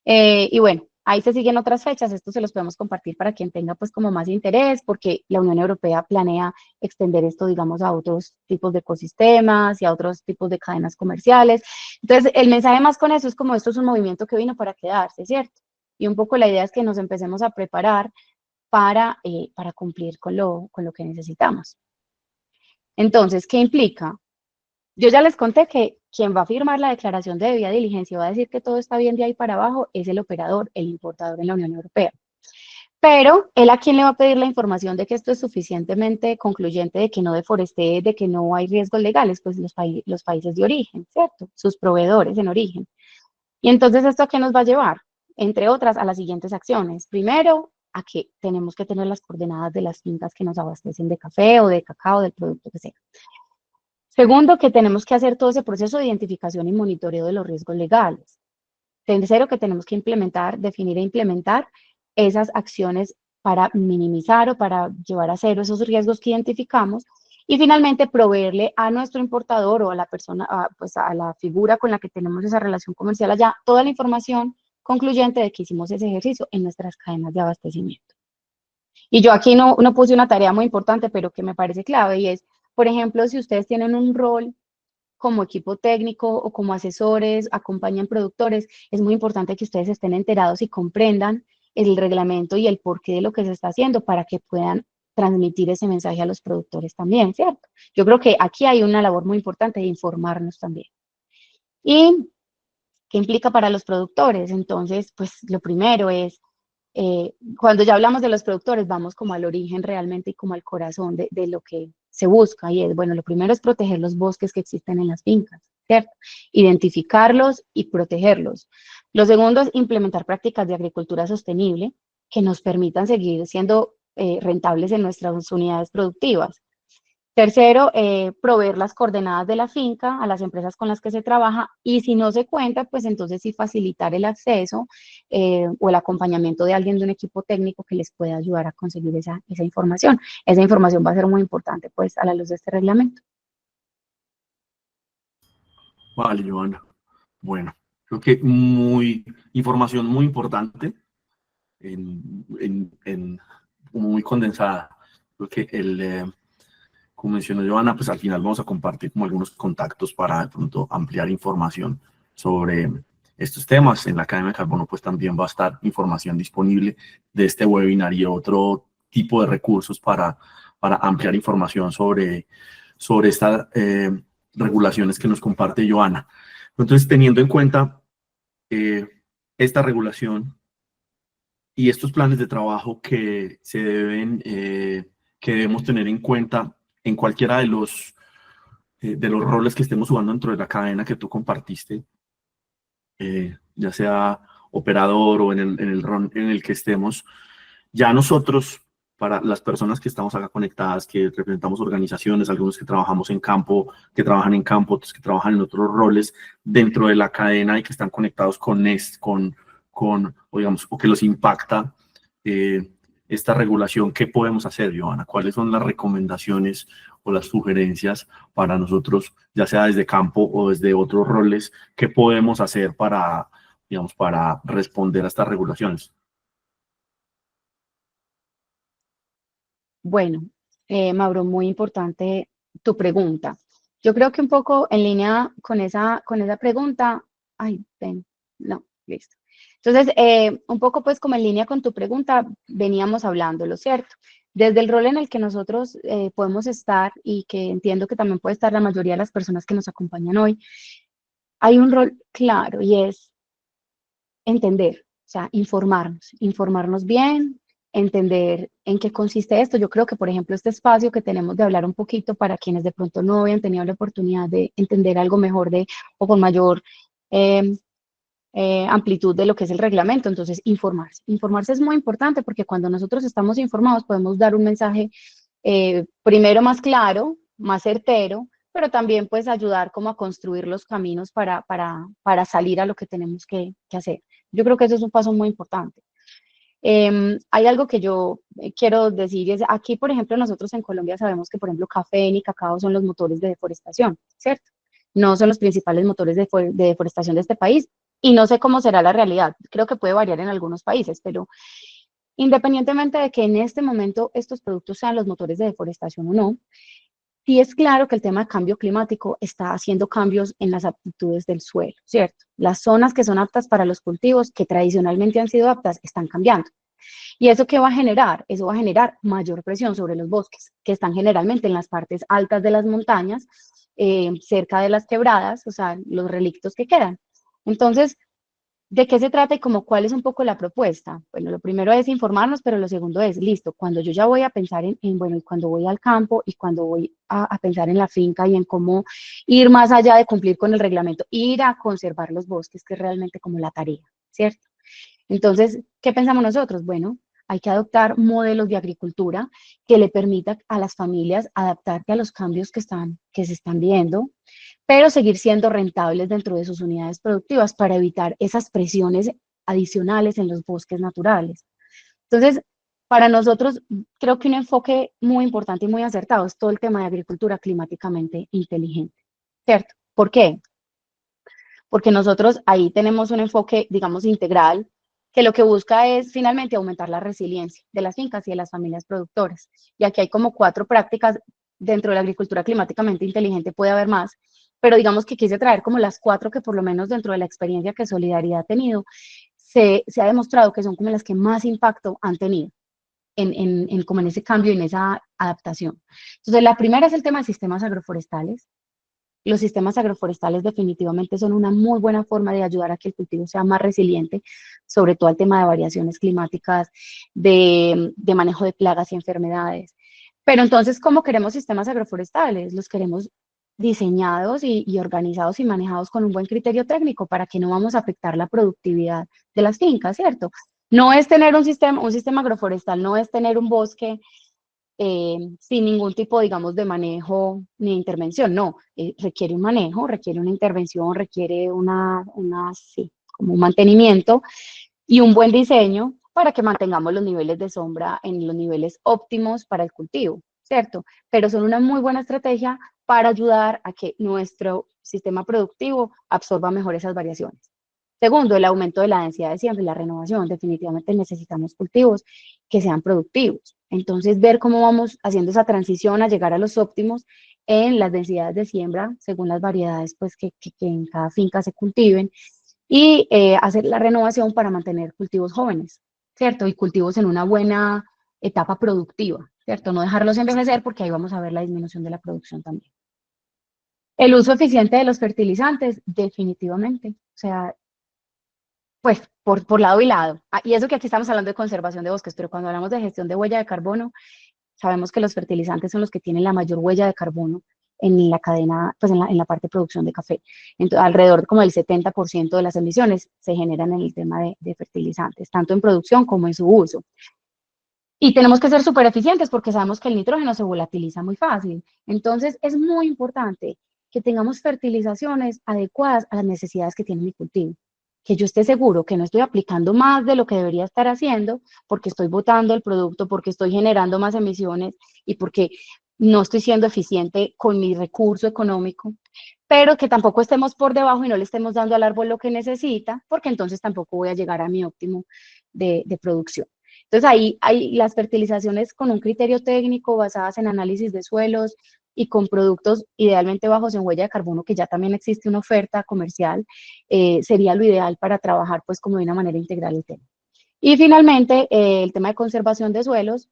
Y bueno, ahí se siguen otras fechas, esto se los podemos compartir para quien tenga pues como más interés, porque la Unión Europea planea extender esto, digamos, a otros tipos de ecosistemas y a otros tipos de cadenas comerciales. Entonces, el mensaje más con eso es como esto es un movimiento que vino para quedarse, ¿cierto? Y un poco la idea es que nos empecemos a preparar para cumplir con lo que necesitamos. Entonces, ¿qué implica? Yo ya les conté que quien va a firmar la declaración de debida diligencia y va a decir que todo está bien de ahí para abajo es el operador, el importador en la Unión Europea. Pero él a quién le va a pedir la información de que esto es suficientemente concluyente, de que no deforesté, de que no hay riesgos legales, pues los países de origen, ¿cierto? Sus proveedores en origen. Y entonces, ¿esto a qué nos va a llevar? Entre otras, a las siguientes acciones. Primero, a que tenemos que tener las coordenadas de las fincas que nos abastecen de café o de cacao, del producto que sea. Segundo, que tenemos que hacer todo ese proceso de identificación y monitoreo de los riesgos legales. Tercero, que tenemos que definir e implementar esas acciones para minimizar o para llevar a cero esos riesgos que identificamos. Y finalmente, proveerle a nuestro importador o a la persona, pues a la figura con la que tenemos esa relación comercial allá, toda la información concluyente de que hicimos ese ejercicio en nuestras cadenas de abastecimiento. Y yo aquí no puse una tarea muy importante, pero que me parece clave, y es, por ejemplo, si ustedes tienen un rol como equipo técnico o como asesores, acompañan productores, es muy importante que ustedes estén enterados y comprendan el reglamento y el porqué de lo que se está haciendo para que puedan transmitir ese mensaje a los productores también, ¿cierto? Yo creo que aquí hay una labor muy importante de informarnos también. ¿Y qué implica para los productores? Entonces, pues lo primero es cuando ya hablamos de los productores, vamos como al origen realmente y como al corazón de lo que se busca. Y es, bueno, lo primero es proteger los bosques que existen en las fincas, ¿cierto? Identificarlos y protegerlos. Lo segundo es implementar prácticas de agricultura sostenible que nos permitan seguir siendo rentables en nuestras unidades productivas. Tercero, proveer las coordenadas de la finca a las empresas con las que se trabaja y si no se cuenta, pues entonces sí facilitar el acceso o el acompañamiento de alguien de un equipo técnico que les pueda ayudar a conseguir esa información. Esa información va a ser muy importante pues a la luz de este reglamento. Vale, Joana. Bueno, creo que información muy importante, muy condensada. Creo que como mencionó Joana, pues al final vamos a compartir como algunos contactos para de pronto ampliar información sobre estos temas. En la Academia de Carbono pues también va a estar información disponible de este webinar y otro tipo de recursos para ampliar información sobre estas regulaciones que nos comparte Joana. Entonces, teniendo en cuenta esta regulación y estos planes de trabajo que que debemos tener en cuenta en cualquiera de los roles que estemos jugando dentro de la cadena que tú compartiste, ya sea operador o en el rol en el que estemos, Ya nosotros, para las personas que estamos acá conectadas, que representamos organizaciones, algunos que trabajamos en campo, que trabajan en campo, otros que trabajan en otros roles dentro de la cadena y que están conectados con Nest, o digamos, o que los impacta eh, esta regulación, ¿qué podemos hacer, Johanna? ¿Cuáles son las recomendaciones o las sugerencias para nosotros, ya sea desde campo o desde otros roles, qué podemos hacer para, digamos, para responder a estas regulaciones? Bueno, Mauro, muy importante tu pregunta. Yo creo que un poco en línea con esa pregunta, ay, ven, no, listo. Entonces, un poco pues como en línea con tu pregunta, veníamos hablando, ¿lo cierto? Desde el rol en el que nosotros podemos estar y que entiendo que también puede estar la mayoría de las personas que nos acompañan hoy, hay un rol claro y es entender, o sea, informarnos bien, entender en qué consiste esto. Yo creo que, por ejemplo, este espacio que tenemos de hablar un poquito para quienes de pronto no habían tenido la oportunidad de entender algo mejor o con mayor eh, amplitud de lo que es el reglamento. Entonces, informarse. Informarse es muy importante porque cuando nosotros estamos informados podemos dar un mensaje primero más claro, más certero, pero también pues ayudar como a construir los caminos para salir a lo que tenemos que hacer. Yo creo que eso es un paso muy importante. Hay algo que yo quiero decir, es aquí, por ejemplo, nosotros en Colombia sabemos que, por ejemplo, café ni cacao son los motores de deforestación, ¿cierto? No son los principales motores de deforestación de este país y no sé cómo será la realidad. Creo que puede variar en algunos países, pero independientemente de que en este momento estos productos sean los motores de deforestación o no, sí es claro que el tema de cambio climático está haciendo cambios en las aptitudes del suelo, ¿cierto? Las zonas que son aptas para los cultivos, que tradicionalmente han sido aptas, están cambiando. ¿Y eso qué va a generar? Eso va a generar mayor presión sobre los bosques, que están generalmente en las partes altas de las montañas, cerca de las quebradas, o sea, los relictos que quedan. Entonces, ¿de qué se trata y como cuál es un poco la propuesta? Bueno, lo primero es informarnos, pero lo segundo es, listo, cuando yo ya voy a pensar bueno, y cuando voy al campo y cuando voy a pensar en la finca y en cómo ir más allá de cumplir con el reglamento, ir a conservar los bosques, que es realmente como la tarea, ¿cierto? Entonces, ¿qué pensamos nosotros? Bueno, hay que adoptar modelos de agricultura que le permitan a las familias adaptarse a los cambios que se están viendo, pero seguir siendo rentables dentro de sus unidades productivas para evitar esas presiones adicionales en los bosques naturales. Entonces, para nosotros, creo que un enfoque muy importante y muy acertado es todo el tema de agricultura climáticamente inteligente, ¿cierto? ¿Por qué? Porque nosotros ahí tenemos un enfoque, digamos, integral, que lo que busca es finalmente aumentar la resiliencia de las fincas y de las familias productoras. Y aquí hay como 4 prácticas dentro de la agricultura climáticamente inteligente, puede haber más, pero digamos que quise traer como las 4 que por lo menos dentro de la experiencia que Solidaridad ha tenido, se ha demostrado que son como las que más impacto han tenido como en ese cambio, en esa adaptación. Entonces, la primera es el tema de sistemas agroforestales. Los sistemas agroforestales definitivamente son una muy buena forma de ayudar a que el cultivo sea más resiliente, sobre todo al tema de variaciones climáticas, de manejo de plagas y enfermedades. Pero entonces, ¿cómo queremos sistemas agroforestales? Los queremos diseñados y organizados y manejados con un buen criterio técnico para que no vamos a afectar la productividad de las fincas, ¿cierto? No es tener un sistema agroforestal, no es tener un bosque sin ningún tipo, digamos, de manejo ni intervención. No, requiere un manejo, requiere una intervención, requiere sí, como un mantenimiento y un buen diseño para que mantengamos los niveles de sombra en los niveles óptimos para el cultivo, ¿cierto? Pero son una muy buena estrategia para ayudar a que nuestro sistema productivo absorba mejor esas variaciones. Segundo, el aumento de la densidad de siembra y la renovación. Definitivamente necesitamos cultivos que sean productivos. Entonces, ver cómo vamos haciendo esa transición a llegar a los óptimos en las densidades de siembra, según las variedades pues, que en cada finca se cultiven, y hacer la renovación para mantener cultivos jóvenes, ¿cierto? Y cultivos en una buena etapa productiva, ¿cierto? No dejarlos envejecer porque ahí vamos a ver la disminución de la producción también. El uso eficiente de los fertilizantes, definitivamente. O sea, pues por lado y lado. Y eso que aquí estamos hablando de conservación de bosques, pero cuando hablamos de gestión de huella de carbono, sabemos que los fertilizantes son los que tienen la mayor huella de carbono en la cadena, pues en la parte de producción de café. Entonces, alrededor como del 70% de las emisiones se generan en el tema de fertilizantes, tanto en producción como en su uso. Y tenemos que ser súper eficientes porque sabemos que el nitrógeno se volatiliza muy fácil. Entonces, es muy importante que tengamos fertilizaciones adecuadas a las necesidades que tiene mi cultivo. Que yo esté seguro que no estoy aplicando más de lo que debería estar haciendo porque estoy botando el producto, porque estoy generando más emisiones y porque no estoy siendo eficiente con mi recurso económico, pero que tampoco estemos por debajo y no le estemos dando al árbol lo que necesita, porque entonces tampoco voy a llegar a mi óptimo de producción. Entonces ahí hay las fertilizaciones con un criterio técnico basadas en análisis de suelos y con productos idealmente bajos en huella de carbono, que ya también existe una oferta comercial, sería lo ideal para trabajar pues como de una manera integral el tema. Y finalmente, el tema de conservación de suelos.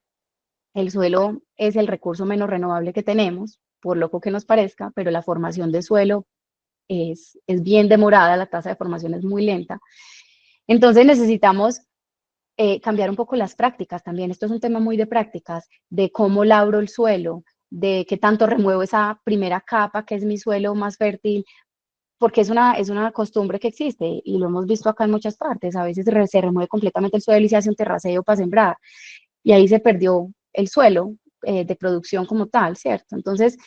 El suelo es el recurso menos renovable que tenemos, por loco que nos parezca, pero la formación de suelo es bien demorada, la tasa de formación es muy lenta. Entonces necesitamos cambiar un poco las prácticas también. Esto es un tema muy de prácticas, de cómo labro el suelo, de qué tanto remuevo esa primera capa, que es mi suelo más fértil, porque es una costumbre que existe y lo hemos visto acá en muchas partes. A veces se remueve completamente el suelo y se hace un terraceo para sembrar y ahí se perdió el suelo de producción como tal, ¿cierto? Entonces,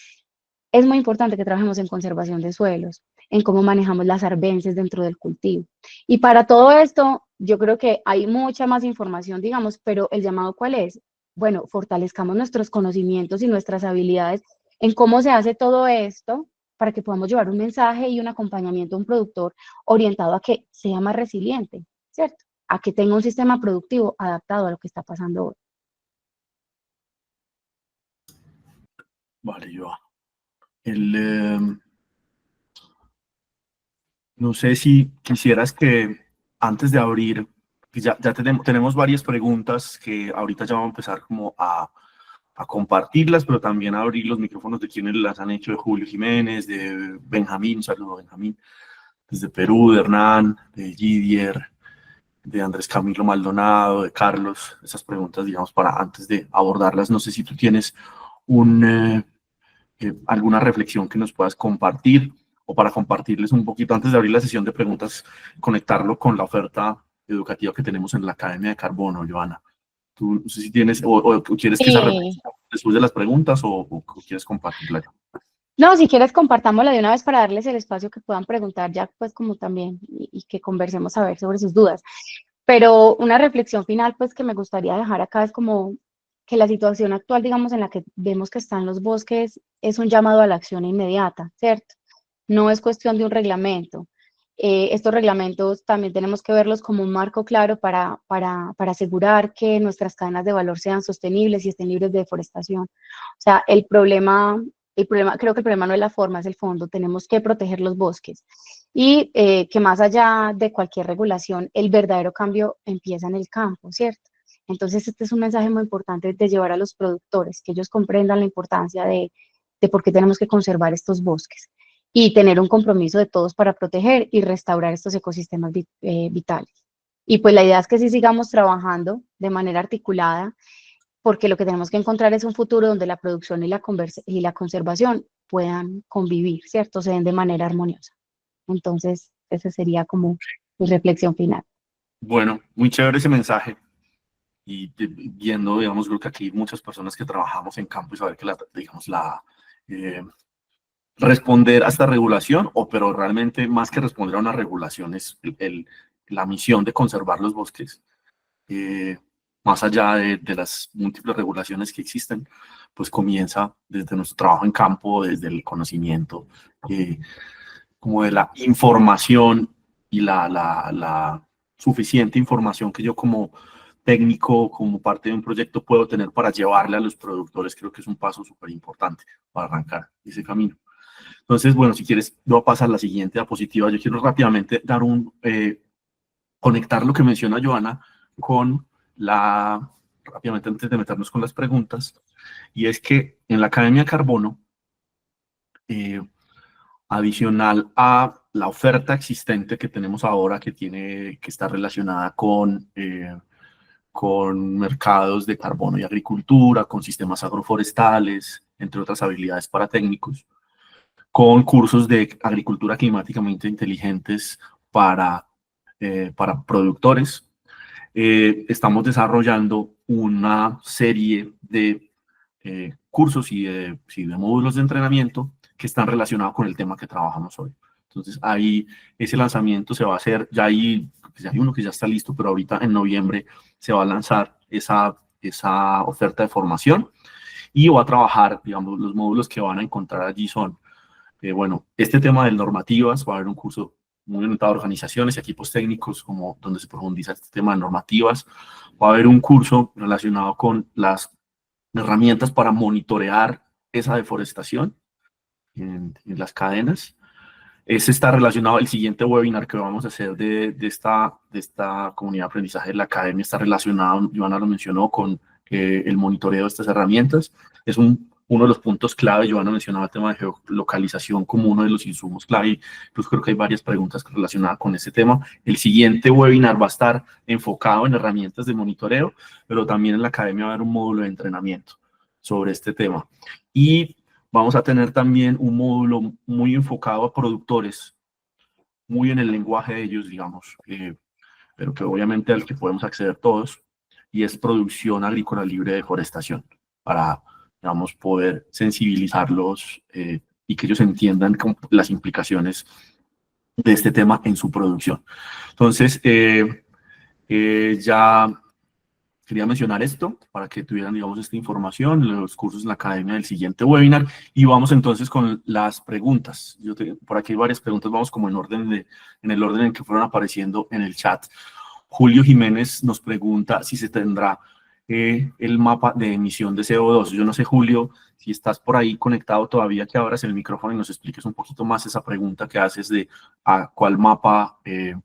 es muy importante que trabajemos en conservación de suelos, en cómo manejamos las arbences dentro del cultivo. Y para todo esto, yo creo que hay mucha más información, digamos, pero el llamado ¿cuál es? Bueno, fortalezcamos nuestros conocimientos y nuestras habilidades en cómo se hace todo esto para que podamos llevar un mensaje y un acompañamiento a un productor orientado a que sea más resiliente, ¿cierto? A que tenga un sistema productivo adaptado a lo que está pasando hoy. Vale, yo. El, no sé si quisieras que antes de abrir, pues ya tenemos varias preguntas que ahorita ya vamos a empezar como a compartirlas, pero también a abrir los micrófonos de quienes las han hecho, de Julio Jiménez, de Benjamín, un saludo a Benjamín, desde Perú, de Hernán, de Gidier, de Andrés Camilo Maldonado, de Carlos, esas preguntas, digamos, para antes de abordarlas. No sé si tú tienes un, alguna reflexión que nos puedas compartir o para compartirles un poquito antes de abrir la sesión de preguntas, conectarlo con la oferta educativa que tenemos en la Academia de Carbono, Joana. Tú no sé si tienes o quieres que esa Sí. reflexión después de las preguntas o quieres compartirla. No, si quieres compartámosla de una vez para darles el espacio que puedan preguntar ya, pues como también, y que conversemos a ver sobre sus dudas. Pero una reflexión final, pues que me gustaría dejar acá es como que la situación actual, digamos, en la que vemos que están los bosques, es un llamado a la acción inmediata, ¿cierto? No es cuestión de un reglamento. Estos reglamentos también tenemos que verlos como un marco claro para asegurar que nuestras cadenas de valor sean sostenibles y estén libres de deforestación. O sea, creo que el problema no es la forma, es el fondo. Tenemos que proteger los bosques y que más allá de cualquier regulación, el verdadero cambio empieza en el campo, ¿cierto? Entonces, este es un mensaje muy importante de llevar a los productores, que ellos comprendan la importancia de por qué tenemos que conservar estos bosques y tener un compromiso de todos para proteger y restaurar estos ecosistemas vitales. Y pues la idea es que sí sigamos trabajando de manera articulada, porque lo que tenemos que encontrar es un futuro donde la producción y la conservación puedan convivir, ¿cierto? Se den de manera armoniosa. Entonces, esa sería como mi reflexión final. Bueno, muy chévere ese mensaje. Y viendo, digamos, creo que aquí hay muchas personas que trabajamos en campo y saber que digamos, eh, responder a esta regulación, pero realmente más que responder a una regulación es la misión de conservar los bosques, eh, más allá de las múltiples regulaciones que existen, pues comienza desde nuestro trabajo en campo, desde el conocimiento, eh, como de la información y la suficiente información que yo como técnico, como parte de un proyecto puedo tener para llevarle a los productores, creo que es un paso súper importante para arrancar ese camino. Entonces, bueno, si quieres, voy a pasar a la siguiente diapositiva. Yo quiero rápidamente dar conectar lo que menciona Joana con rápidamente antes de meternos con las preguntas, y es que en la Academia Carbono, eh, adicional a la oferta existente que tenemos ahora, que está relacionada con mercados de carbono y agricultura, con sistemas agroforestales, entre otras habilidades para técnicos, con cursos de agricultura climáticamente inteligentes para productores. estamos desarrollando una serie de cursos y sí, de módulos de entrenamiento que están relacionados con el tema que trabajamos hoy. Entonces, ahí ese lanzamiento se va a hacer, ya hay uno que ya está listo, pero ahorita en noviembre se va a lanzar esa oferta de formación y va a trabajar, digamos, los módulos que van a encontrar allí son, bueno, este tema de normativas, va a haber un curso muy orientado a organizaciones y equipos técnicos, como donde se profundiza este tema de normativas. Va a haber un curso relacionado con las herramientas para monitorear esa deforestación en las cadenas. Ese está relacionado, el siguiente webinar que vamos a hacer de esta comunidad de aprendizaje de la academia está relacionado, Joana lo mencionó, con el monitoreo de estas herramientas. Es uno de los puntos clave. Joana mencionaba el tema de geolocalización como uno de los insumos clave. Pues creo que hay varias preguntas relacionadas con ese tema. El siguiente webinar va a estar enfocado en herramientas de monitoreo, pero también en la academia va a haber un módulo de entrenamiento sobre este tema. Y vamos a tener también un módulo muy enfocado a productores, muy en el lenguaje de ellos, digamos, pero que obviamente al que podemos acceder todos, y es producción agrícola libre de deforestación, para, digamos, poder sensibilizarlos y que ellos entiendan las implicaciones de este tema en su producción. Entonces, ya quería mencionar esto para que tuvieran, digamos, esta información, los cursos en la academia del siguiente webinar. Y vamos entonces con las preguntas. Por aquí hay varias preguntas, vamos como en el orden en que fueron apareciendo en el chat. Julio Jiménez nos pregunta si se tendrá el mapa de emisión de CO2. Yo no sé, Julio, si estás por ahí conectado todavía, que abras el micrófono y nos expliques un poquito más esa pregunta que haces de a cuál mapa te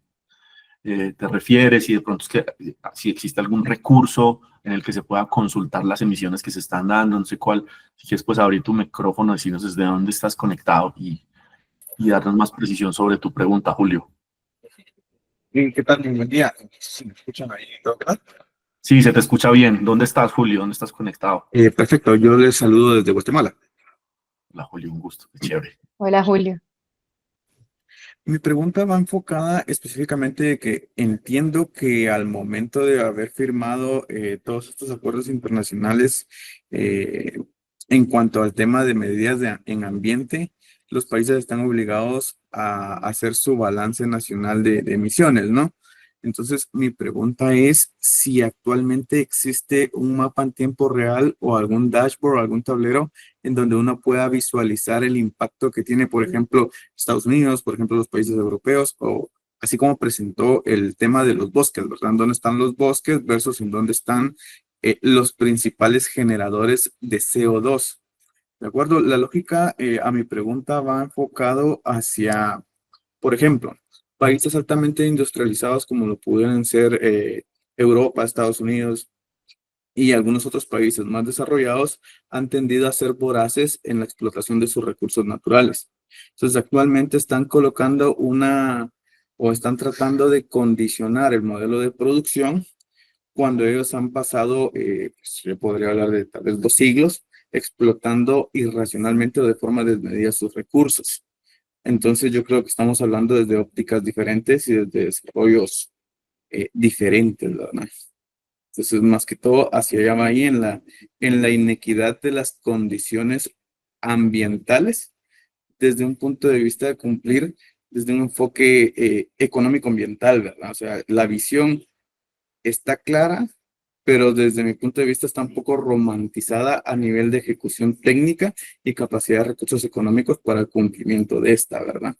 refieres, y de pronto es que si existe algún recurso en el que se pueda consultar las emisiones que se están dando, no sé cuál. Si quieres, pues abrir tu micrófono, decirnos desde dónde estás conectado y darnos más precisión sobre tu pregunta, Julio. ¿Qué tal? Muy buen día. ¿Se me escuchan ahí? ¿Todo claro? Sí, se te escucha bien. ¿Dónde estás, Julio? ¿Dónde estás conectado? Perfecto, yo les saludo desde Guatemala. Hola, Julio, un gusto. Qué chévere. Hola, Julio. Mi pregunta va enfocada específicamente de que entiendo que al momento de haber firmado todos estos acuerdos internacionales eh, en cuanto al tema de medidas en ambiente, los países están obligados a hacer su balance nacional de emisiones, ¿no? Entonces, mi pregunta es si actualmente existe un mapa en tiempo real o algún dashboard o algún tablero en donde uno pueda visualizar el impacto que tiene, por ejemplo, Estados Unidos, por ejemplo, los países europeos, o así como presentó el tema de los bosques, ¿verdad? ¿Dónde están los bosques versus en dónde están los principales generadores de CO2? ¿De acuerdo? La lógica a mi pregunta va enfocado hacia, por ejemplo, países altamente industrializados como lo pudieran ser Europa, Estados Unidos, y algunos otros países más desarrollados han tendido a ser voraces en la explotación de sus recursos naturales. Entonces, actualmente están colocando o están tratando de condicionar el modelo de producción cuando ellos han pasado, pues, yo podría hablar de tal vez 2 siglos, explotando irracionalmente o de forma desmedida sus recursos. Entonces, yo creo que estamos hablando desde ópticas diferentes y desde desarrollos diferentes, ¿verdad? Entonces, más que todo, hacia allá va ahí en la inequidad de las condiciones ambientales desde un punto de vista de cumplir desde un enfoque económico-ambiental, ¿verdad? O sea, la visión está clara, pero desde mi punto de vista está un poco romantizada a nivel de ejecución técnica y capacidad de recursos económicos para el cumplimiento de esta, ¿verdad?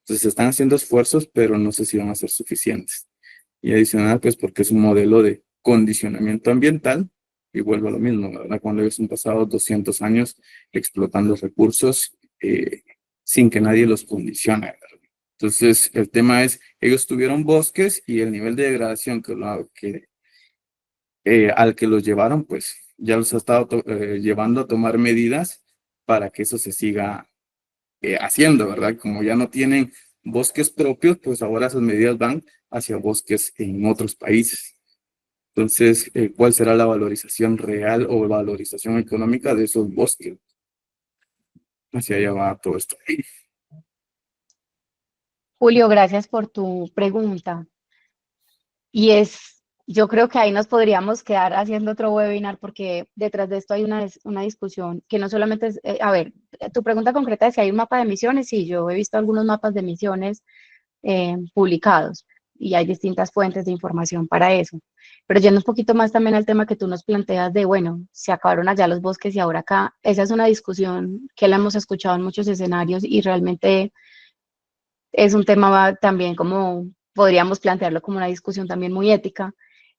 Entonces, se están haciendo esfuerzos, pero no sé si van a ser suficientes. Y adicional, pues porque es un modelo de condicionamiento ambiental, y vuelvo a lo mismo, ¿verdad? Cuando ellos han pasado 200 años explotando recursos sin que nadie los condicione, ¿verdad? Entonces, el tema es, ellos tuvieron bosques y el nivel de degradación al que los llevaron, pues ya los ha estado llevando a tomar medidas para que eso se siga haciendo, ¿verdad? Como ya no tienen bosques propios, pues ahora esas medidas van hacia bosques en otros países. Entonces, ¿cuál será la valorización real o valorización económica de esos bosques? Hacia allá va todo esto. Julio, gracias por tu pregunta. Y es Yo creo que ahí nos podríamos quedar haciendo otro webinar porque detrás de esto hay una discusión que no solamente es, a ver, tu pregunta concreta es si hay un mapa de emisiones. Sí, yo he visto algunos mapas de emisiones publicados y hay distintas fuentes de información para eso. Pero yendo un poquito más también al tema que tú nos planteas de, bueno, se acabaron allá los bosques y ahora acá, esa es una discusión que la hemos escuchado en muchos escenarios y realmente es un tema también como, podríamos plantearlo como una discusión también muy ética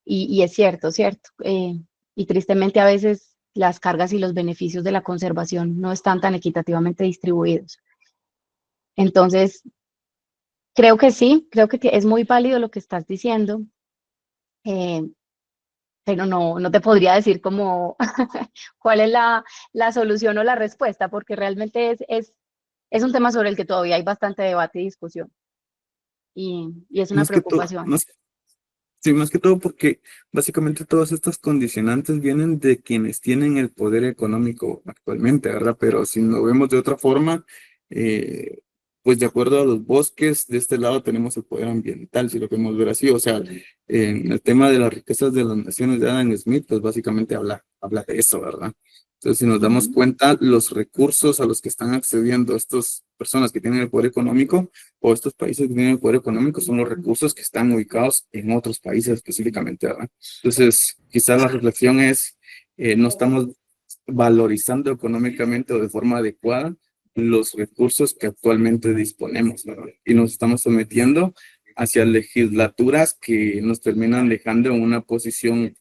y es cierto, ¿cierto? Y tristemente a veces las cargas y los beneficios de la conservación no están tan equitativamente distribuidos. Entonces, creo que sí, creo que es muy válido lo que estás diciendo, eh, pero no te podría decir como cuál es la solución o la respuesta, porque realmente es un tema sobre el que todavía hay bastante debate y discusión, y es una Más que todo, preocupación. sí, más que todo porque básicamente todas estas condicionantes vienen de quienes tienen el poder económico actualmente, ¿verdad? Pero si lo vemos de otra forma, eh, pues de acuerdo a los bosques, de este lado tenemos el poder ambiental, si lo queremos ver así. O sea, en el tema de las riquezas de las naciones de Adam Smith, pues básicamente habla de eso, ¿verdad? Entonces, si nos damos cuenta, los recursos a los que están accediendo estas personas que tienen el poder económico, o estos países que tienen el poder económico, son los recursos que están ubicados en otros países específicamente, ¿verdad? Entonces, quizás la reflexión es, no estamos valorizando económicamente o de forma adecuada los recursos que actualmente disponemos, ¿verdad? Y nos estamos sometiendo hacia legislaturas que nos terminan dejando en una posición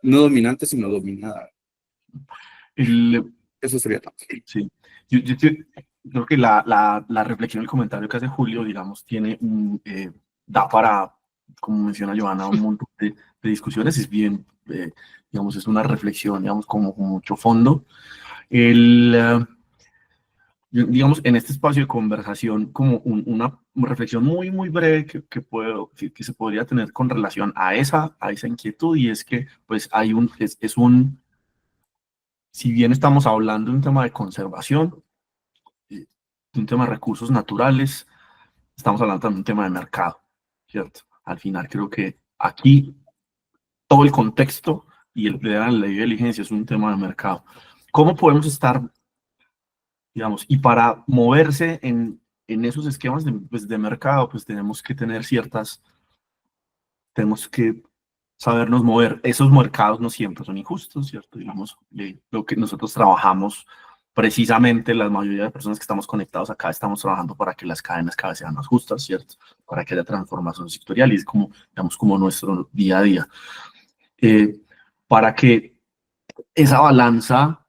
no dominante, sino dominada. El, Eso sería todo. sí. Creo que la reflexión, el comentario que hace Julio, digamos, da para, como menciona Johanna, un montón de discusiones. Es bien, digamos, es una reflexión, digamos, como con mucho fondo. Digamos, en este espacio de conversación, como una reflexión muy, muy breve que se podría tener con relación a esa inquietud, y es que, pues, si bien estamos hablando de un tema de conservación, de un tema de recursos naturales, estamos hablando también de un tema de mercado, ¿cierto? Al final creo que aquí todo el contexto y la ley de diligencia es un tema de mercado. ¿Cómo podemos estar, digamos, y para moverse en esos esquemas pues, de mercado, pues tenemos que sabernos mover. Esos mercados no siempre son injustos, ¿cierto? Digamos, lo que nosotros trabajamos, precisamente la mayoría de personas que estamos conectados acá, estamos trabajando para que las cadenas cada vez sean más justas, ¿cierto? Para que haya transformación sectorial, y es como, digamos, como nuestro día a día. Para que esa balanza,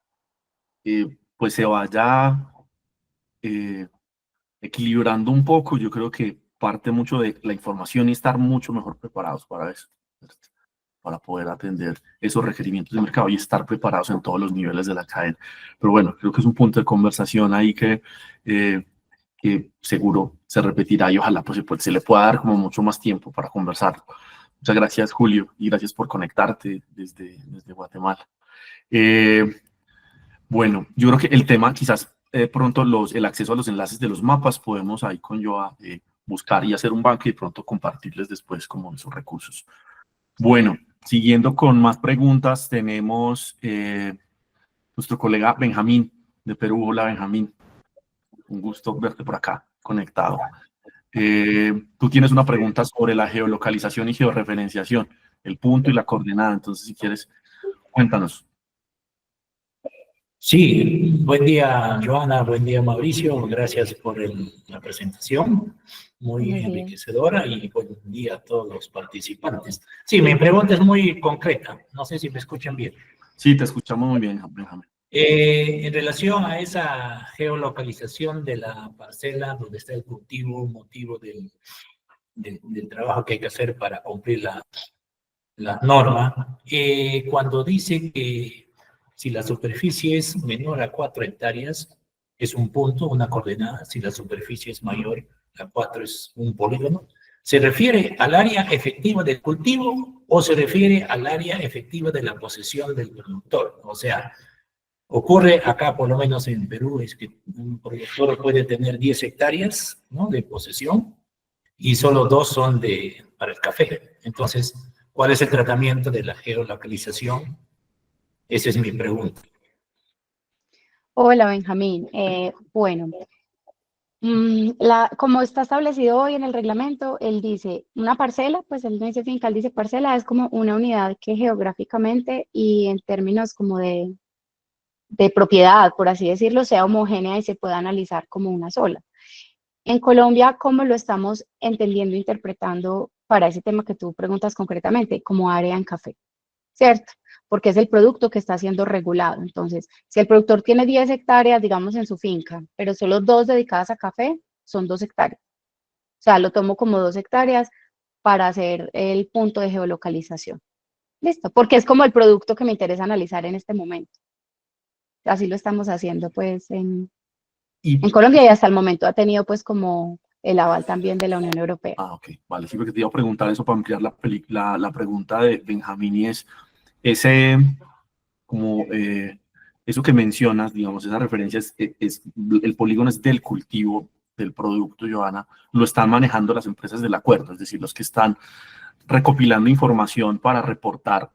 pues se vaya equilibrando un poco, yo creo que parte mucho de la información y estar mucho mejor preparados para eso, ¿cierto? Para poder atender esos requerimientos de mercado y estar preparados en todos los niveles de la cadena. Pero bueno, creo que es un punto de conversación ahí que seguro se repetirá y ojalá pues, se le pueda dar como mucho más tiempo para conversar. Muchas gracias, Julio, y gracias por conectarte desde Guatemala. Bueno, yo creo que el tema, quizás pronto el acceso a los enlaces de los mapas, podemos ahí con Joa buscar y hacer un banco y de pronto compartirles después como esos recursos. Bueno, siguiendo con más preguntas, tenemos nuestro colega Benjamín de Perú. Hola, Benjamín. Un gusto verte por acá, conectado. Tú tienes una pregunta sobre la geolocalización y georreferenciación, el punto y la coordenada. Entonces, si quieres, cuéntanos. Sí, buen día, Johanna, buen día, Mauricio. Gracias por la presentación, muy enriquecedora, y buen día a todos los participantes. Sí, mi pregunta es muy concreta, no sé si me escuchan bien. Sí, te escuchamos muy bien, Benjamín. En relación a esa geolocalización de la parcela donde está el cultivo, motivo del trabajo que hay que hacer para cumplir la norma, cuando dice que si la superficie es menor a 4 hectáreas, es un punto, una coordenada. Si la superficie es mayor a 4, es un polígono. ¿Se refiere al área efectiva del cultivo o se refiere al área efectiva de la posesión del productor? O sea, ocurre acá, por lo menos en Perú, es que un productor puede tener 10 hectáreas, ¿no?, de posesión, y solo 2 son para el café. Entonces, ¿Cuál es el tratamiento de la geolocalización? Esa es mi pregunta. Hola, Benjamín. Bueno, como está establecido hoy en el reglamento, él dice una parcela, pues él no dice finca, él dice parcela, es como una unidad que geográficamente y en términos como de propiedad, por así decirlo, sea homogénea y se pueda analizar como una sola. En Colombia, ¿cómo lo estamos entendiendo, interpretando para ese tema que tú preguntas concretamente, como área en café? ¿Cierto? Porque es el producto que está siendo regulado. Entonces, si el productor tiene 10 hectáreas, digamos, en su finca, pero solo 2 dedicadas a café, son 2 hectáreas. O sea, lo tomo como 2 hectáreas para hacer el punto de geolocalización. Listo, porque es como el producto que me interesa analizar en este momento. Así lo estamos haciendo, pues, en Y, Colombia y hasta el momento ha tenido, pues, como el aval también de la Unión Europea. ok, vale, sí, porque te iba a preguntar eso para ampliar la pregunta de Benjamín y es ese, como eso que mencionas, digamos, esa referencia el polígono es del cultivo del producto, Joana, lo están manejando las empresas del acuerdo, es decir, los que están recopilando información para reportar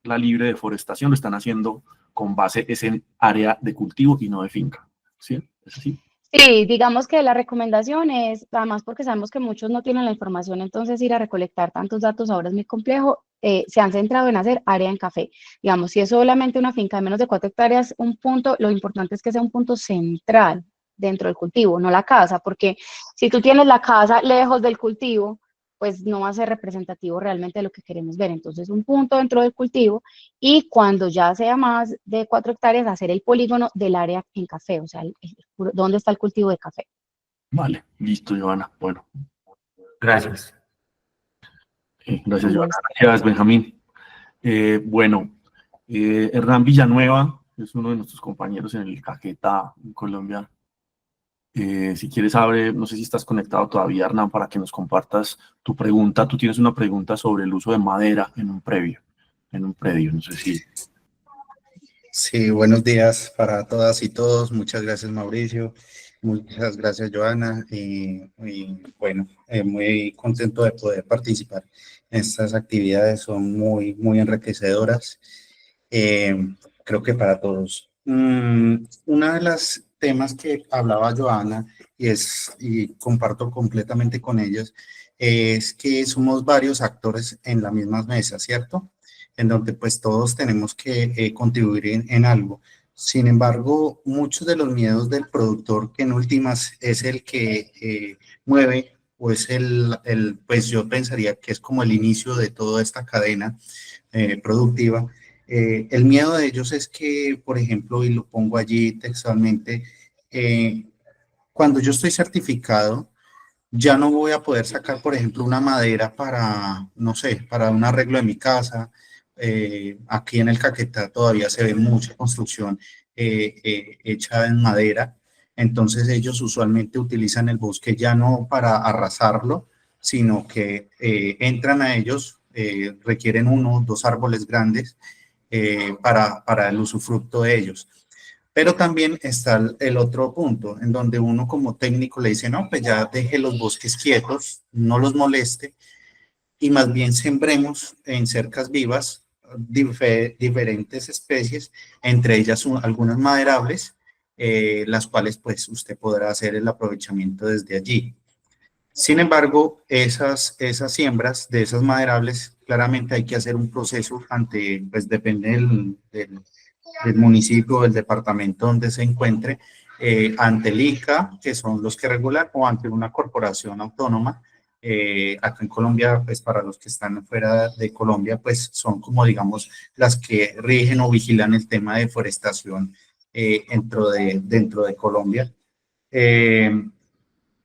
la libre deforestación, lo están haciendo con base en área de cultivo y no de finca, ¿sí? ¿Es así? Sí, digamos que la recomendación es, además porque sabemos que muchos no tienen la información, entonces ir a recolectar tantos datos ahora es muy complejo, se han centrado en hacer área en café. Digamos, si es solamente una finca de menos de 4 hectáreas, un punto, lo importante es que sea un punto central dentro del cultivo, no la casa, porque si tú tienes la casa lejos del cultivo, pues no va a ser representativo realmente de lo que queremos ver. Entonces, un punto dentro del cultivo y cuando ya sea más de 4 hectáreas, hacer el polígono del área en café, o sea, dónde está el cultivo de café. Vale, listo, Joana. Bueno, Gracias. gracias, Con Joana. gusto. Gracias, Benjamín. Bueno, Hernán Villanueva es uno de nuestros compañeros en el Caquetá, en Colombia. Si quieres, abre, no sé si estás conectado todavía, Hernán, para que nos compartas tu pregunta. Tú tienes una pregunta sobre el uso de madera en un predio, no sé si. Sí, buenos días para todas y todos. Muchas gracias, Mauricio. Muchas gracias, Joana. Y bueno, muy contento de poder participar en estas actividades. Son muy enriquecedoras. eh, Creo que para todos. Una de las temas que hablaba Joana, y comparto completamente con ellos, es que somos varios actores en la misma mesa, ¿cierto? En donde pues todos tenemos que contribuir en algo. Sin embargo, muchos de los miedos del productor, que en últimas es el que mueve, o es pues yo pensaría que es como el inicio de toda esta cadena productiva. El miedo de ellos es que, por ejemplo, y lo pongo allí textualmente, eh, cuando yo estoy certificado, ya no voy a poder sacar, por ejemplo, una madera para, no sé, para un arreglo de mi casa. Aquí en el Caquetá todavía se ve mucha construcción hecha en madera. Entonces ellos usualmente utilizan el bosque ya no para arrasarlo, sino que entran a ellos, requieren 1 o 2 árboles grandes para el usufructo de ellos. Pero también está el otro punto, en donde uno como técnico le dice, no, pues ya deje los bosques quietos, no los moleste, y más bien sembremos en cercas vivas diferentes especies, entre ellas algunas maderables, las cuales pues usted podrá hacer el aprovechamiento desde allí. Sin embargo, esas siembras de esas maderables, claramente hay que hacer un proceso ante, pues depende del municipio o del departamento donde se encuentre, ante el ICA, que son los que regulan, o ante una corporación autónoma. Acá en Colombia, pues para los que están fuera de Colombia, pues son como digamos las que rigen o vigilan el tema de deforestación dentro de Colombia. Eh,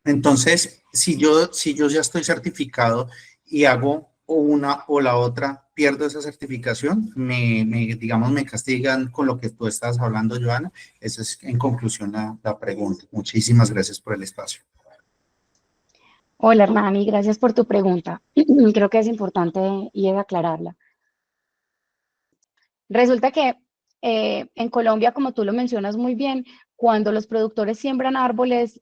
entonces, si yo ya estoy certificado y hago o una o la otra, pierdo esa certificación, digamos, me castigan con lo que tú estás hablando, Joana. Esa es en conclusión la pregunta. Muchísimas gracias por el espacio. Hola, Hernani, gracias por tu pregunta. Creo que es importante y es aclararla. Resulta que en Colombia, como tú lo mencionas muy bien, cuando los productores siembran árboles,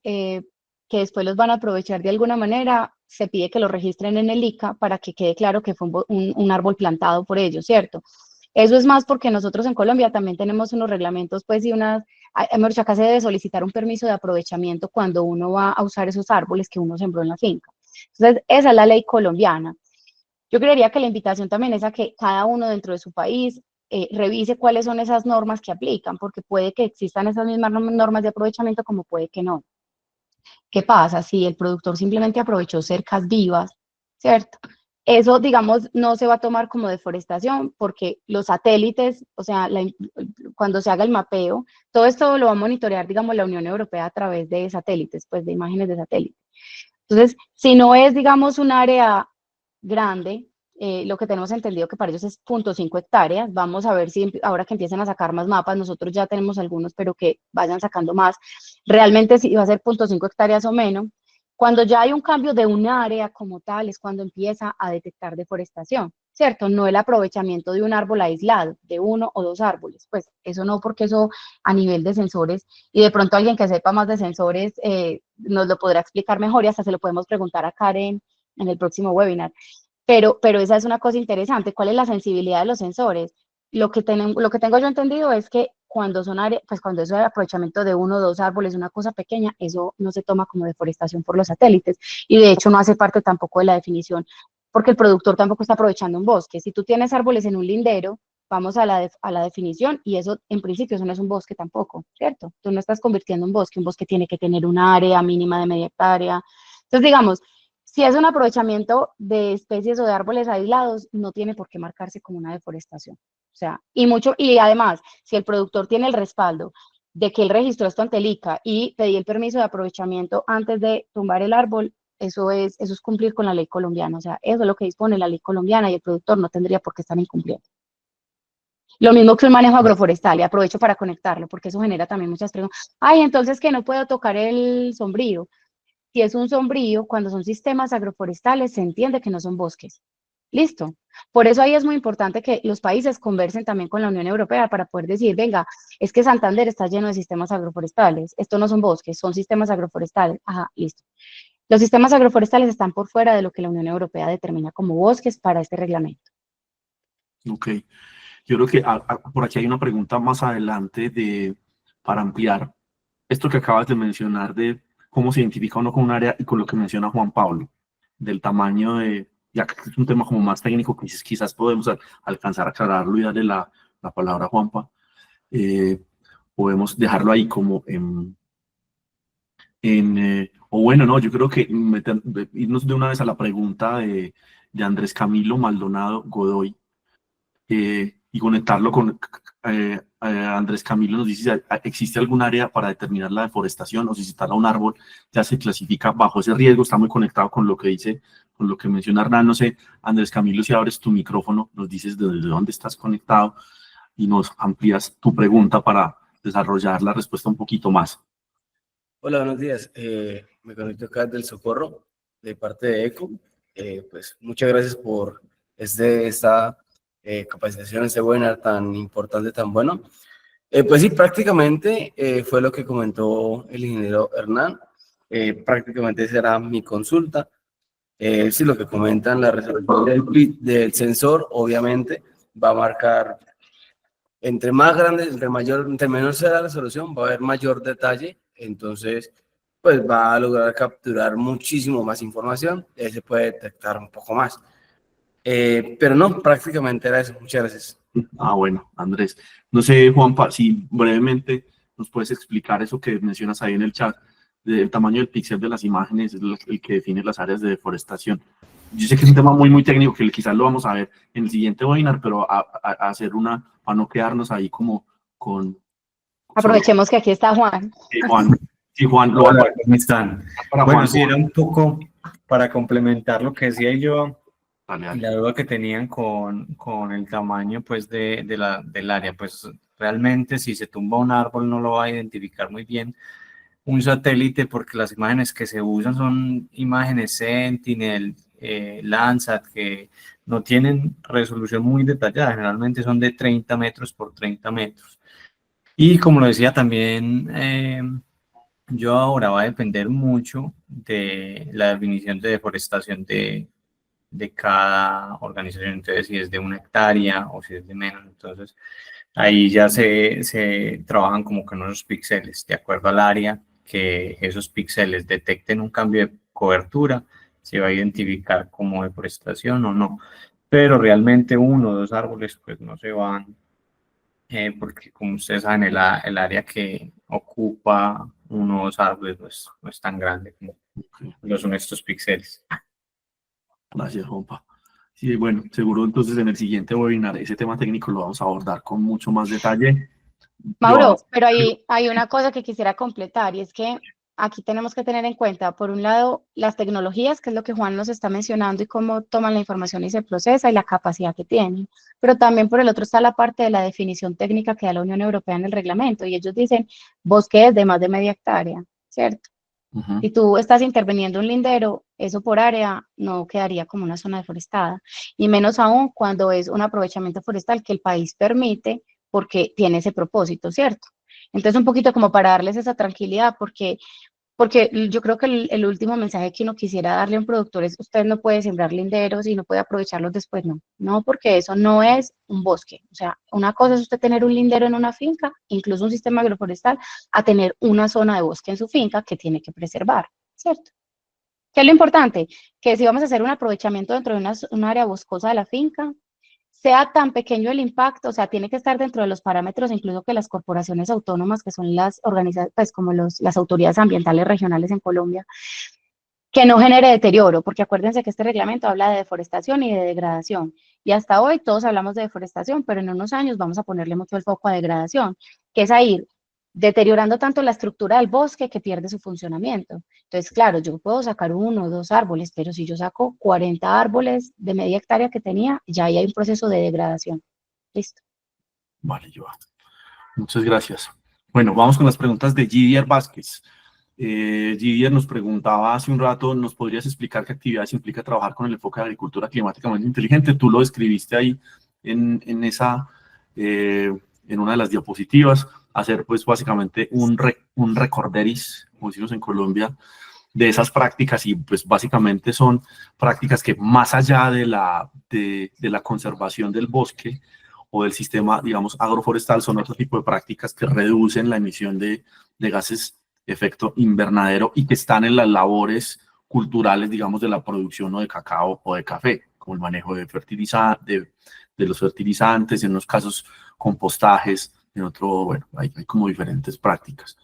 que después los van a aprovechar de alguna manera, se pide que lo registren en el ICA para que quede claro que fue un árbol plantado por ellos, ¿cierto? Eso es más porque nosotros en Colombia también tenemos unos reglamentos, pues, y mejor dicho, acá se debe solicitar un permiso de aprovechamiento cuando uno va a usar esos árboles que uno sembró en la finca. Entonces, esa es la ley colombiana. Yo creería que la invitación también es a que cada uno dentro de su país revise cuáles son esas normas que aplican, porque puede que existan esas mismas normas de aprovechamiento como puede que no. ¿Qué pasa si el productor simplemente aprovechó cercas vivas, ¿cierto? Eso, digamos, no se va a tomar como deforestación porque los satélites, o sea, cuando se haga el mapeo, todo esto lo va a monitorear, digamos, la Unión Europea a través de satélites, pues de imágenes de satélite. Entonces, si no es, digamos, un área grande, lo que tenemos entendido que para ellos es 0.5 hectáreas, vamos a ver si ahora que empiezan a sacar más mapas, nosotros ya tenemos algunos, pero que vayan sacando más, realmente si va a ser 0.5 hectáreas o menos. Cuando ya hay un cambio de un área como tal, es cuando empieza a detectar deforestación, ¿cierto? No el aprovechamiento de un árbol aislado, de uno o dos árboles, pues eso no, porque eso a nivel de sensores, y de pronto alguien que sepa más de sensores nos lo podrá explicar mejor y hasta se lo podemos preguntar a Karen en el próximo webinar. Pero esa es una cosa interesante. ¿Cuál es la sensibilidad de los sensores? Lo que tengo yo entendido es que cuando son pues cuando eso es aprovechamiento de uno o dos árboles, una cosa pequeña, eso no se toma como deforestación por los satélites y de hecho no hace parte tampoco de la definición, porque el productor tampoco está aprovechando un bosque. Si tú tienes árboles en un lindero, vamos a la definición y eso en principio eso no es un bosque tampoco, ¿cierto? Tú no estás convirtiendo un bosque tiene que tener un área mínima de media hectárea. Entonces, digamos, si es un aprovechamiento de especies o de árboles aislados, no tiene por qué marcarse como una deforestación. O sea, y además, si el productor tiene el respaldo de que él registró esto ante el ICA y pedí el permiso de aprovechamiento antes de tumbar el árbol, eso es cumplir con la ley colombiana. O sea, eso es lo que dispone la ley colombiana y el productor no tendría por qué estar incumpliendo. Lo mismo que un manejo agroforestal, y aprovecho para conectarlo, porque eso genera también muchas preguntas. Ay, entonces que no puedo tocar el sombrío. Si es un sombrío, cuando son sistemas agroforestales, se entiende que no son bosques. Listo. Por eso ahí es muy importante que los países conversen también con la Unión Europea para poder decir, venga, es que Santander está lleno de sistemas agroforestales. Esto no son bosques, son sistemas agroforestales. Ajá, listo. Los sistemas agroforestales están por fuera de lo que la Unión Europea determina como bosques para este reglamento. Ok. Yo creo que por aquí hay una pregunta más adelante para ampliar esto que acabas de mencionar de cómo se identifica uno con un área y con lo que menciona Juan Pablo, del tamaño ya que es un tema como más técnico, que quizás podemos alcanzar a aclararlo y darle la palabra a Juanpa. Podemos dejarlo ahí como o bueno, no, yo creo que irnos de una vez a la pregunta de Andrés Camilo Maldonado Godoy, y conectarlo con Andrés Camilo. Nos dice si existe algún área para determinar la deforestación o si se tala un árbol ya se clasifica bajo ese riesgo. Está muy conectado con lo que dice, con lo que menciona Hernán. No sé, Andrés Camilo, si abres tu micrófono, nos dices desde dónde estás conectado y nos amplías tu pregunta para desarrollar la respuesta un poquito más. Hola, buenos días. Me conecto acá del Socorro, de parte de ECO. Pues muchas gracias por esta capacitación, este webinar tan importante, tan bueno. Pues sí, prácticamente fue lo que comentó el ingeniero Hernán. Prácticamente esa era mi consulta. Sí, lo que comentan, la resolución del sensor, obviamente, va a marcar, entre más grande, entre menor sea la resolución, va a haber mayor detalle. Entonces, pues va a lograr capturar muchísimo más información, se puede detectar un poco más. Pero no, prácticamente era eso. Muchas gracias. Bueno, Andrés. No sé, Juanpa, si brevemente nos puedes explicar eso que mencionas ahí en el chat, del tamaño del píxel de las imágenes, es el que define las áreas de deforestación. Yo sé que es un tema muy, muy técnico, que quizás lo vamos a ver en el siguiente webinar, pero a hacer para no quedarnos ahí como con... Aprovechemos que aquí está Juan. Sí, Juan. Sí, Juan. Hola, ¿cómo están? Bueno, Juan, sí, era un poco para complementar lo que decía yo dale. y la duda que tenían con el tamaño pues del área. Pues realmente si se tumba un árbol no lo va a identificar muy bien un satélite, porque las imágenes que se usan son imágenes Sentinel, Landsat, que no tienen resolución muy detallada, generalmente son de 30 metros por 30 metros. Y como lo decía también Yo ahora va a depender mucho de la definición de deforestación de cada organización, entonces si es de 1 hectárea o si es de menos, entonces ahí ya se trabajan como con unos píxeles, de acuerdo al área, que esos píxeles detecten un cambio de cobertura, se va a identificar como deforestación o no, pero realmente 1 o 2 árboles pues no se van, porque como ustedes saben, el área que ocupa 1 o 2 árboles no es tan grande como Ok, lo son estos píxeles. gracias, Juanpa. Sí, bueno, seguro entonces en el siguiente webinar ese tema técnico lo vamos a abordar con mucho más detalle. Joana, Mauro, pero hay una cosa que quisiera completar y es que aquí tenemos que tener en cuenta, por un lado, las tecnologías, que es lo que Juan nos está mencionando y cómo toman la información y se procesa y la capacidad que tienen, pero también por el otro está la parte de la definición técnica que da la Unión Europea en el reglamento y ellos dicen bosques de más de media hectárea, ¿cierto? ujú, Si tú estás interviniendo un lindero, eso por área no quedaría como una zona deforestada, y menos aún cuando es un aprovechamiento forestal que el país permite porque tiene ese propósito, ¿cierto? Entonces, un poquito como para darles esa tranquilidad, porque yo creo que el último mensaje que uno quisiera darle a un productor es, usted no puede sembrar linderos y no puede aprovecharlos después, no, no, porque eso no es un bosque. O sea, una cosa es usted tener un lindero en una finca, incluso un sistema agroforestal, a tener una zona de bosque en su finca que tiene que preservar, ¿cierto? ¿Qué es lo importante? Que si vamos a hacer un aprovechamiento dentro de una área boscosa de la finca, sea tan pequeño el impacto, o sea, tiene que estar dentro de los parámetros incluso que las corporaciones autónomas, que son las organizaciones, pues como las autoridades ambientales regionales en Colombia, que no genere deterioro, porque acuérdense que este reglamento habla de deforestación y de degradación. Y hasta hoy todos hablamos de deforestación, pero en unos años vamos a ponerle mucho el foco a degradación, que es a ir deteriorando tanto la estructura del bosque que pierde su funcionamiento. Entonces, claro, yo puedo sacar 1 o 2 árboles, pero si yo saco 40 árboles de media hectárea que tenía, ya ahí hay un proceso de degradación. Listo. vale, Joana. Muchas gracias. Bueno, vamos con las preguntas de Gidier Vázquez. Gidier nos preguntaba hace un rato, ¿nos podrías explicar qué actividades implica trabajar con el enfoque de agricultura climáticamente inteligente? Tú lo describiste ahí en esa, en una de las diapositivas, hacer pues básicamente un recorderis, como decimos en Colombia, de esas prácticas y pues básicamente son prácticas que más allá de la conservación del bosque o del sistema, digamos, agroforestal, son otro tipo de prácticas que reducen la emisión de gases de efecto invernadero y que están en las labores culturales, digamos, de la producción o de cacao o de café, como el manejo de los fertilizantes, en unos casos compostajes, en otro, bueno, hay como diferentes prácticas.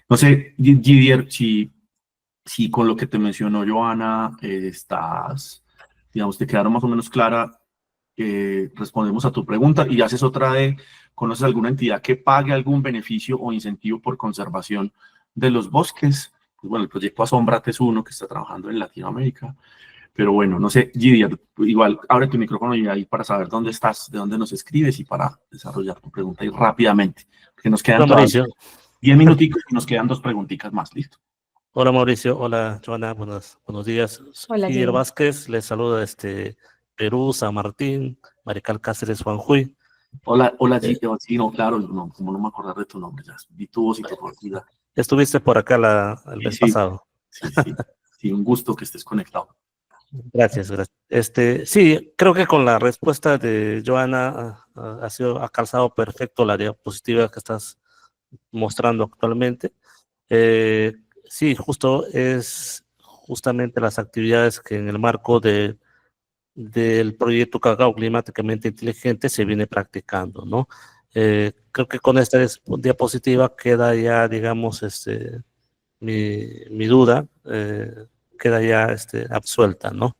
No sé, Gidier, si con lo que te mencionó Joana, digamos, te quedaron más o menos clara, respondemos a tu pregunta y haces otra de, ¿conoces alguna entidad que pague algún beneficio o incentivo por conservación de los bosques? Pues bueno, el proyecto Asómbrate es uno que está trabajando en Latinoamérica, pero bueno, no sé, Gidia, igual abre tu micrófono y ahí para saber dónde estás, de dónde nos escribes y para desarrollar tu pregunta y rápidamente, porque nos quedan Hola todavía Mauricio. 10 minuticos y nos quedan 2 preguntitas más, listo. Hola Mauricio. Hola Joana. Buenos días. Hola, Gider Jay. Vázquez les saluda desde Perú, San Martín, Marical Cáceres, Juanjuy. Hola, Eh, sí, no, claro, no, como no me acordar de tu nombre, ya vi tu voz y tu profundidad. Estuviste por acá el Sí, mes pasado. sí, un gusto que estés conectado. Gracias, gracias. Sí, creo que con la respuesta de Joana ha calzado perfecto la diapositiva que estás mostrando actualmente. Sí, justamente las actividades que en el marco del proyecto Cacao Climáticamente Inteligente se viene practicando, ¿no? Creo que con esta diapositiva queda ya, digamos, mi duda queda ya absuelta, ¿no?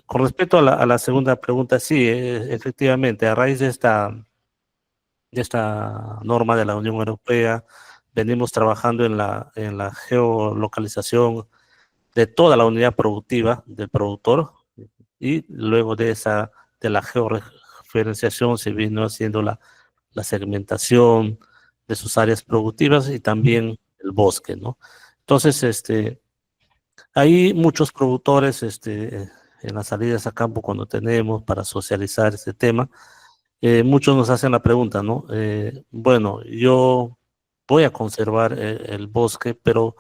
Con respecto a la segunda pregunta, sí, efectivamente, a raíz de esta norma de la Unión Europea, venimos trabajando en la geolocalización de toda la unidad productiva del productor y luego de la georreferenciación se vino haciendo la segmentación de sus áreas productivas y también el bosque, ¿no? Entonces, hay muchos productores, en las salidas a campo cuando tenemos para socializar este tema, muchos nos hacen la pregunta, ¿no? Bueno, yo voy a conservar el bosque, pero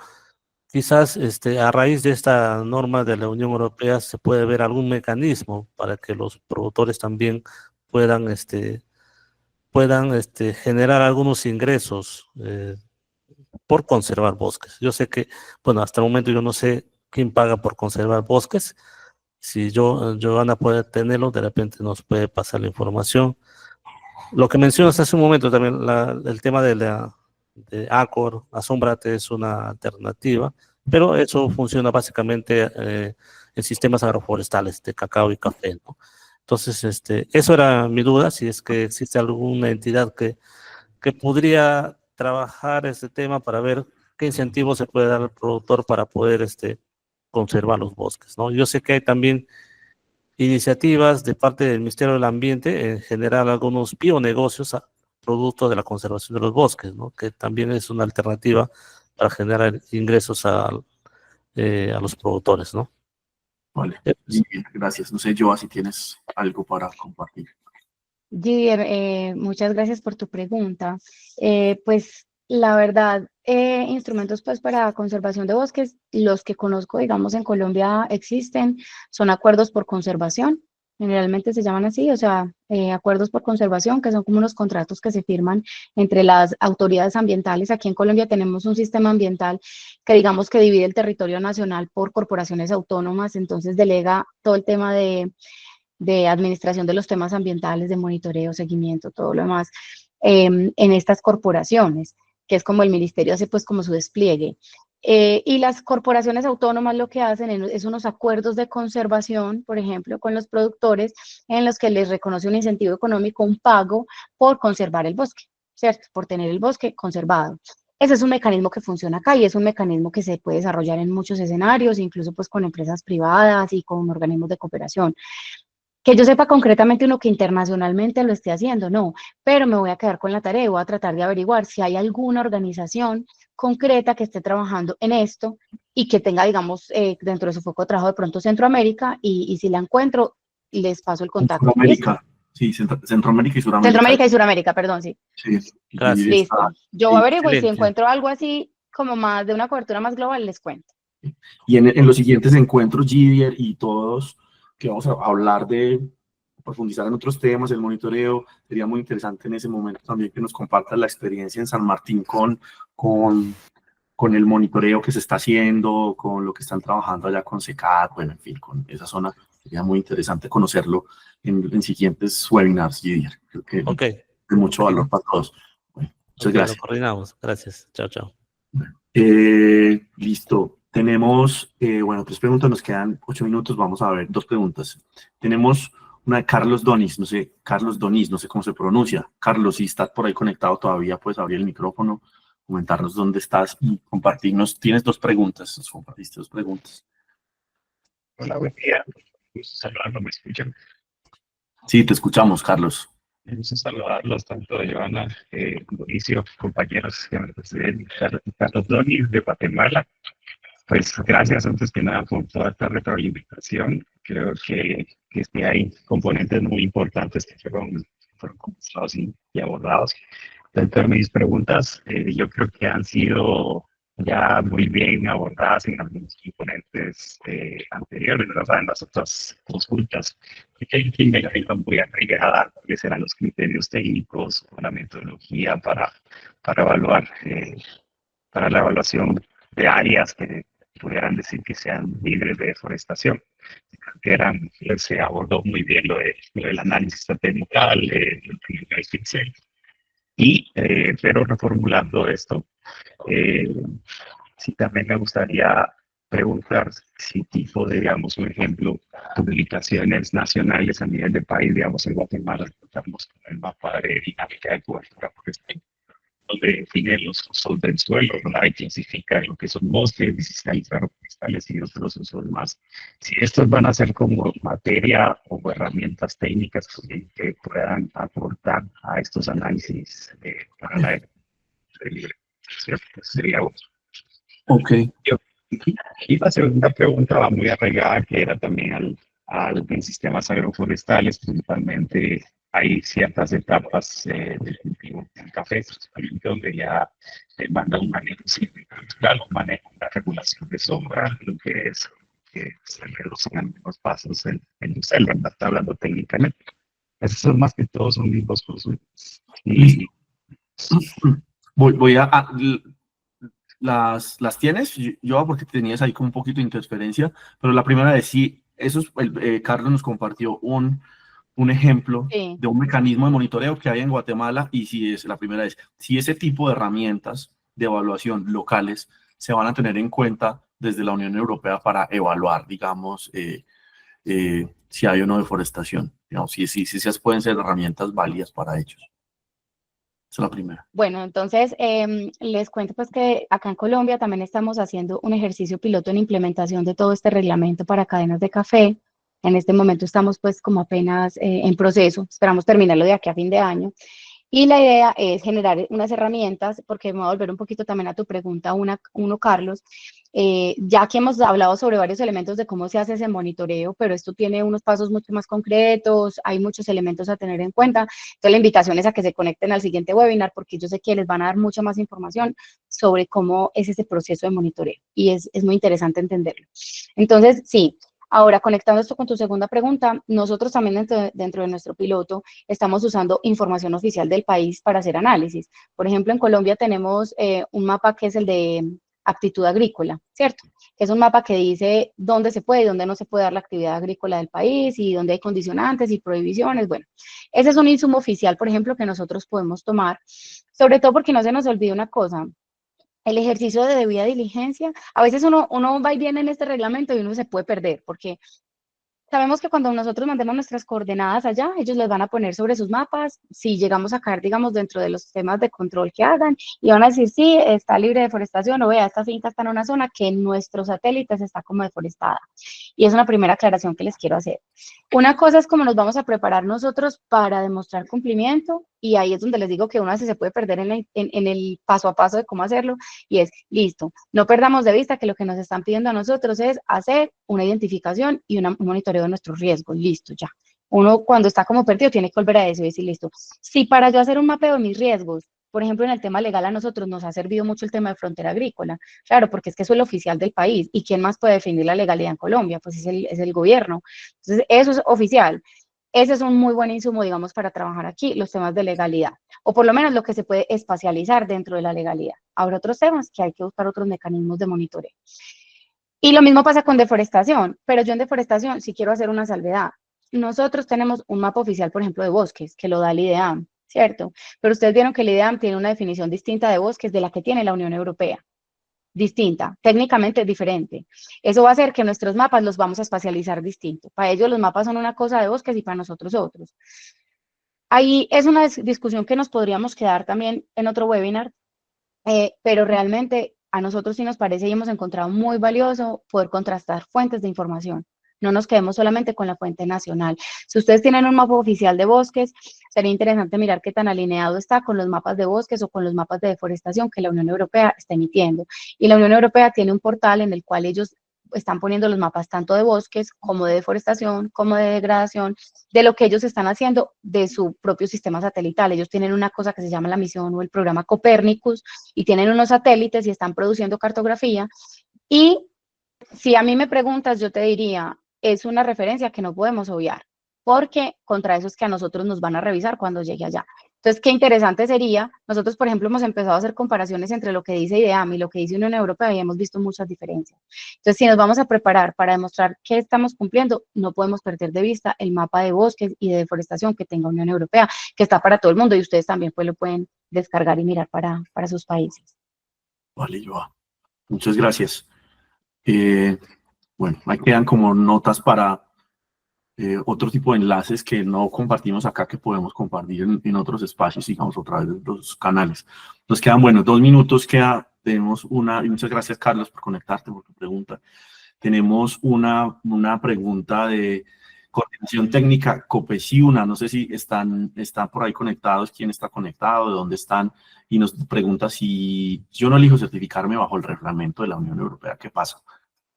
quizás a raíz de esta norma de la Unión Europea se puede ver algún mecanismo para que los productores también puedan, generar algunos ingresos por conservar bosques. Yo sé que, bueno, hasta el momento yo no sé quién paga por conservar bosques. Si Giovanna puede tenerlo, de repente nos puede pasar la información. Lo que mencionas hace un momento también, el tema de Acor, Asómbrate es una alternativa, pero eso funciona básicamente en sistemas agroforestales de cacao y café, ¿no? Entonces, eso era mi duda, si es que existe alguna entidad que podría trabajar este tema para ver qué incentivos se puede dar al productor para poder conservar los bosques, ¿no? Yo sé que hay también iniciativas de parte del Ministerio del Ambiente en generar algunos bionegocios producto de la conservación de los bosques, ¿no? Que también es una alternativa para generar ingresos a los productores, ¿no? Vale, muy bien, gracias. No sé, Joa, si tienes algo para compartir. Didier, muchas gracias por tu pregunta. Pues la verdad, instrumentos pues para conservación de bosques, los que conozco, digamos, en Colombia existen, son acuerdos por conservación, generalmente se llaman así, o sea, acuerdos por conservación, que son como unos contratos que se firman entre las autoridades ambientales. Aquí en Colombia tenemos un sistema ambiental que digamos que divide el territorio nacional por corporaciones autónomas, entonces delega todo el tema de administración de los temas ambientales, de monitoreo, seguimiento, todo lo demás, en estas corporaciones, que es como el ministerio hace pues como su despliegue. Y las corporaciones autónomas lo que hacen es unos acuerdos de conservación, por ejemplo, con los productores, en los que les reconoce un incentivo económico, un pago por conservar el bosque, ¿cierto? Por tener el bosque conservado. Ese es un mecanismo que funciona acá y es un mecanismo que se puede desarrollar en muchos escenarios, incluso pues con empresas privadas y con organismos de cooperación. Que yo sepa concretamente uno que internacionalmente lo esté haciendo, no, pero me voy a quedar con la tarea y voy a tratar de averiguar si hay alguna organización concreta que esté trabajando en esto y que tenga, digamos, dentro de su foco de trabajo de pronto Centroamérica y si la encuentro, les paso el contacto. Centroamérica, sí, Centroamérica y Suramérica. Centroamérica y Suramérica, perdón, sí. Sí, Gracias. Listo. Yo averiguo y si Excelente. encuentro algo así como más de una cobertura más global, les cuento. Y en los siguientes encuentros, Gidier y todos, que vamos a hablar de profundizar en otros temas, el monitoreo, sería muy interesante en ese momento también que nos compartas la experiencia en San Martín con el monitoreo que se está haciendo, con lo que están trabajando allá con SECAT, bueno, en fin, con esa zona. Sería muy interesante conocerlo en siguientes webinars, Gidier. Creo que Ok. de mucho valor para todos. Bueno, muchas Ok, gracias. lo coordinamos. Gracias. Chao, chao. Listo. Tenemos, 3 preguntas, nos quedan 8 minutos, vamos a ver 2 preguntas. Tenemos una de Carlos Donis, no sé cómo se pronuncia. Carlos, si estás por ahí conectado todavía, puedes abrir el micrófono, comentarnos dónde estás y compartirnos. Tienes 2 preguntas, nos compartiste 2 preguntas. Hola, buen día. Gusto saludarlo, ¿me escuchan? Sí, te escuchamos, Carlos. Me gusta saludarlos tanto a Joana, Mauricio, compañeros que me preceden, Carlos Doni de Guatemala. Pues gracias antes que nada por toda esta retroalimentación. Creo que hay componentes muy importantes que fueron conversados y abordados. Dentro de mis preguntas, yo creo que han sido ya muy bien abordadas en algunos componentes anteriores, ¿verdad? En las otras consultas. Que me voy a agregar cuáles serán los criterios técnicos o la metodología para evaluar, para la evaluación de áreas que pudieran decir que sean libres de deforestación. Se abordó muy bien lo del análisis satelital, el pixel. Pero reformulando esto, sí también me gustaría preguntar si tipo de, digamos, un ejemplo, publicaciones nacionales a nivel de país, digamos, en Guatemala, estamos con el mapa de dinámica de cobertura forestal, donde define los usos del suelo, ¿verdad? Y clasifica lo que son bosques, distrito agroforestales y otros usos más. Si estos van a ser como materia o herramientas técnicas que puedan aportar a estos análisis para la libre, ¿cierto? Sería bueno. Ok. Y la segunda pregunta va muy arraigada, que era también en sistemas agroforestales, principalmente hay ciertas etapas del cultivo del café, donde ya se manda un manejo natural, un manejo, una regulación de sombra, lo que es que se reducen los pasos en selva, está hablando técnicamente. Esos son más que todos son mismos consultas. Y Voy las tienes, yo porque tenías ahí como un poquito de interferencia, pero la primera es sí, Carlos nos compartió un ejemplo Sí. de un mecanismo de monitoreo que hay en Guatemala y si es la primera es, si ese tipo de herramientas de evaluación locales se van a tener en cuenta desde la Unión Europea para evaluar, digamos, si hay o no deforestación, digamos, si esas pueden ser herramientas válidas para ellos. Esa es la primera. Bueno, entonces les cuento pues que acá en Colombia también estamos haciendo un ejercicio piloto en implementación de todo este reglamento para cadenas de café. En este momento estamos pues como apenas en proceso, esperamos terminarlo de aquí a fin de año. Y la idea es generar unas herramientas, porque me voy a volver un poquito también a tu pregunta, uno, Carlos. Ya que hemos hablado sobre varios elementos de cómo se hace ese monitoreo, pero esto tiene unos pasos mucho más concretos, hay muchos elementos a tener en cuenta. Entonces, la invitación es a que se conecten al siguiente webinar, porque yo sé que les van a dar mucha más información sobre cómo es ese proceso de monitoreo, y es muy interesante entenderlo. Entonces, sí. Ahora, conectando esto con tu segunda pregunta, nosotros también dentro de nuestro piloto estamos usando información oficial del país para hacer análisis. Por ejemplo, en Colombia tenemos un mapa que es el de aptitud agrícola, ¿cierto? Que es un mapa que dice dónde se puede y dónde no se puede dar la actividad agrícola del país y dónde hay condicionantes y prohibiciones. Bueno, ese es un insumo oficial, por ejemplo, que nosotros podemos tomar, sobre todo porque no se nos olvide una cosa. El ejercicio de debida diligencia, a veces uno va y viene en este reglamento y uno se puede perder, porque sabemos que cuando nosotros mandemos nuestras coordenadas allá, ellos les van a poner sobre sus mapas, si llegamos a caer, digamos, dentro de los temas de control que hagan, y van a decir, sí, está libre de deforestación, o vea, esta finca está en una zona que en nuestros satélites está como deforestada. Y es una primera aclaración que les quiero hacer. Una cosa es cómo nos vamos a preparar nosotros para demostrar cumplimiento, y ahí es donde les digo que uno se puede perder en el paso a paso de cómo hacerlo, y es, listo, no perdamos de vista que lo que nos están pidiendo a nosotros es hacer una identificación y un monitoreo de nuestros riesgos, listo, ya. Uno cuando está como perdido tiene que volver a eso y decir, listo, si para yo hacer un mapeo de mis riesgos, por ejemplo, en el tema legal a nosotros nos ha servido mucho el tema de frontera agrícola, claro, porque es que eso es el oficial del país, ¿y quién más puede definir la legalidad en Colombia? Pues es el gobierno. Entonces, eso es oficial. Ese es un muy buen insumo, digamos, para trabajar aquí, los temas de legalidad, o por lo menos lo que se puede espacializar dentro de la legalidad. Habrá otros temas que hay que buscar otros mecanismos de monitoreo. Y lo mismo pasa con deforestación, pero yo en deforestación sí quiero hacer una salvedad. Nosotros tenemos un mapa oficial, por ejemplo, de bosques, que lo da el IDEAM, ¿cierto? Pero ustedes vieron que el IDEAM tiene una definición distinta de bosques de la que tiene la Unión Europea. Distinta, técnicamente diferente. Eso va a hacer que nuestros mapas los vamos a espacializar distinto. Para ellos los mapas son una cosa de bosques y para nosotros otros. Ahí es una discusión que nos podríamos quedar también en otro webinar, pero realmente a nosotros sí nos parece y hemos encontrado muy valioso poder contrastar fuentes de información. No nos quedemos solamente con la fuente nacional. Si ustedes tienen un mapa oficial de bosques, sería interesante mirar qué tan alineado está con los mapas de bosques o con los mapas de deforestación que la Unión Europea está emitiendo. Y la Unión Europea tiene un portal en el cual ellos están poniendo los mapas tanto de bosques como de deforestación, como de degradación, de lo que ellos están haciendo de su propio sistema satelital. Ellos tienen una cosa que se llama la misión o el programa Copérnicus y tienen unos satélites y están produciendo cartografía. Y si a mí me preguntas, yo te diría, es una referencia que no podemos obviar, porque contra eso es que a nosotros nos van a revisar cuando llegue allá. Entonces, qué interesante sería, nosotros, por ejemplo, hemos empezado a hacer comparaciones entre lo que dice IDEAM y lo que dice Unión Europea y hemos visto muchas diferencias. Entonces, si nos vamos a preparar para demostrar que estamos cumpliendo, no podemos perder de vista el mapa de bosques y de deforestación que tenga Unión Europea, que está para todo el mundo y ustedes también pues lo pueden descargar y mirar para sus países. Vale, Joa. Muchas gracias. Bueno, ahí quedan como notas para otro tipo de enlaces que no compartimos acá, que podemos compartir en otros espacios, digamos, otra vez los canales. Nos quedan, bueno, 2 minutos, tenemos y muchas gracias, Carlos, por conectarte, por tu pregunta. Tenemos una pregunta de coordinación técnica, COPECIUNA, no sé si están por ahí conectados, quién está conectado, de dónde están, y nos pregunta si yo no elijo certificarme bajo el reglamento de la Unión Europea, ¿qué pasa?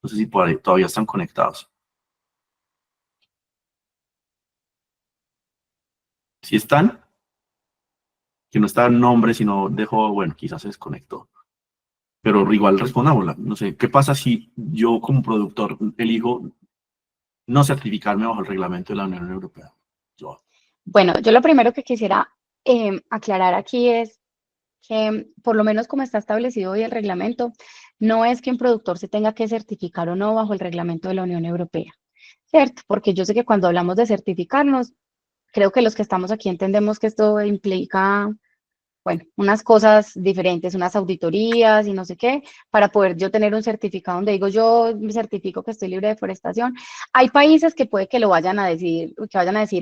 No sé si por ahí todavía están conectados. ¿Sí están? Que no está el nombre, sino dejó, bueno, quizás se desconectó. Pero igual respondámosla. No sé, ¿qué pasa si yo como productor elijo no certificarme bajo el reglamento de la Unión Europea? Bueno, yo lo primero que quisiera aclarar aquí es que, por lo menos como está establecido hoy el reglamento, no es que un productor se tenga que certificar o no bajo el reglamento de la Unión Europea, ¿cierto? Porque yo sé que cuando hablamos de certificarnos, creo que los que estamos aquí entendemos que esto implica, bueno, unas cosas diferentes, unas auditorías y no sé qué, para poder yo tener un certificado donde digo yo me certifico que estoy libre de deforestación. Hay países que puede que lo vayan a decir,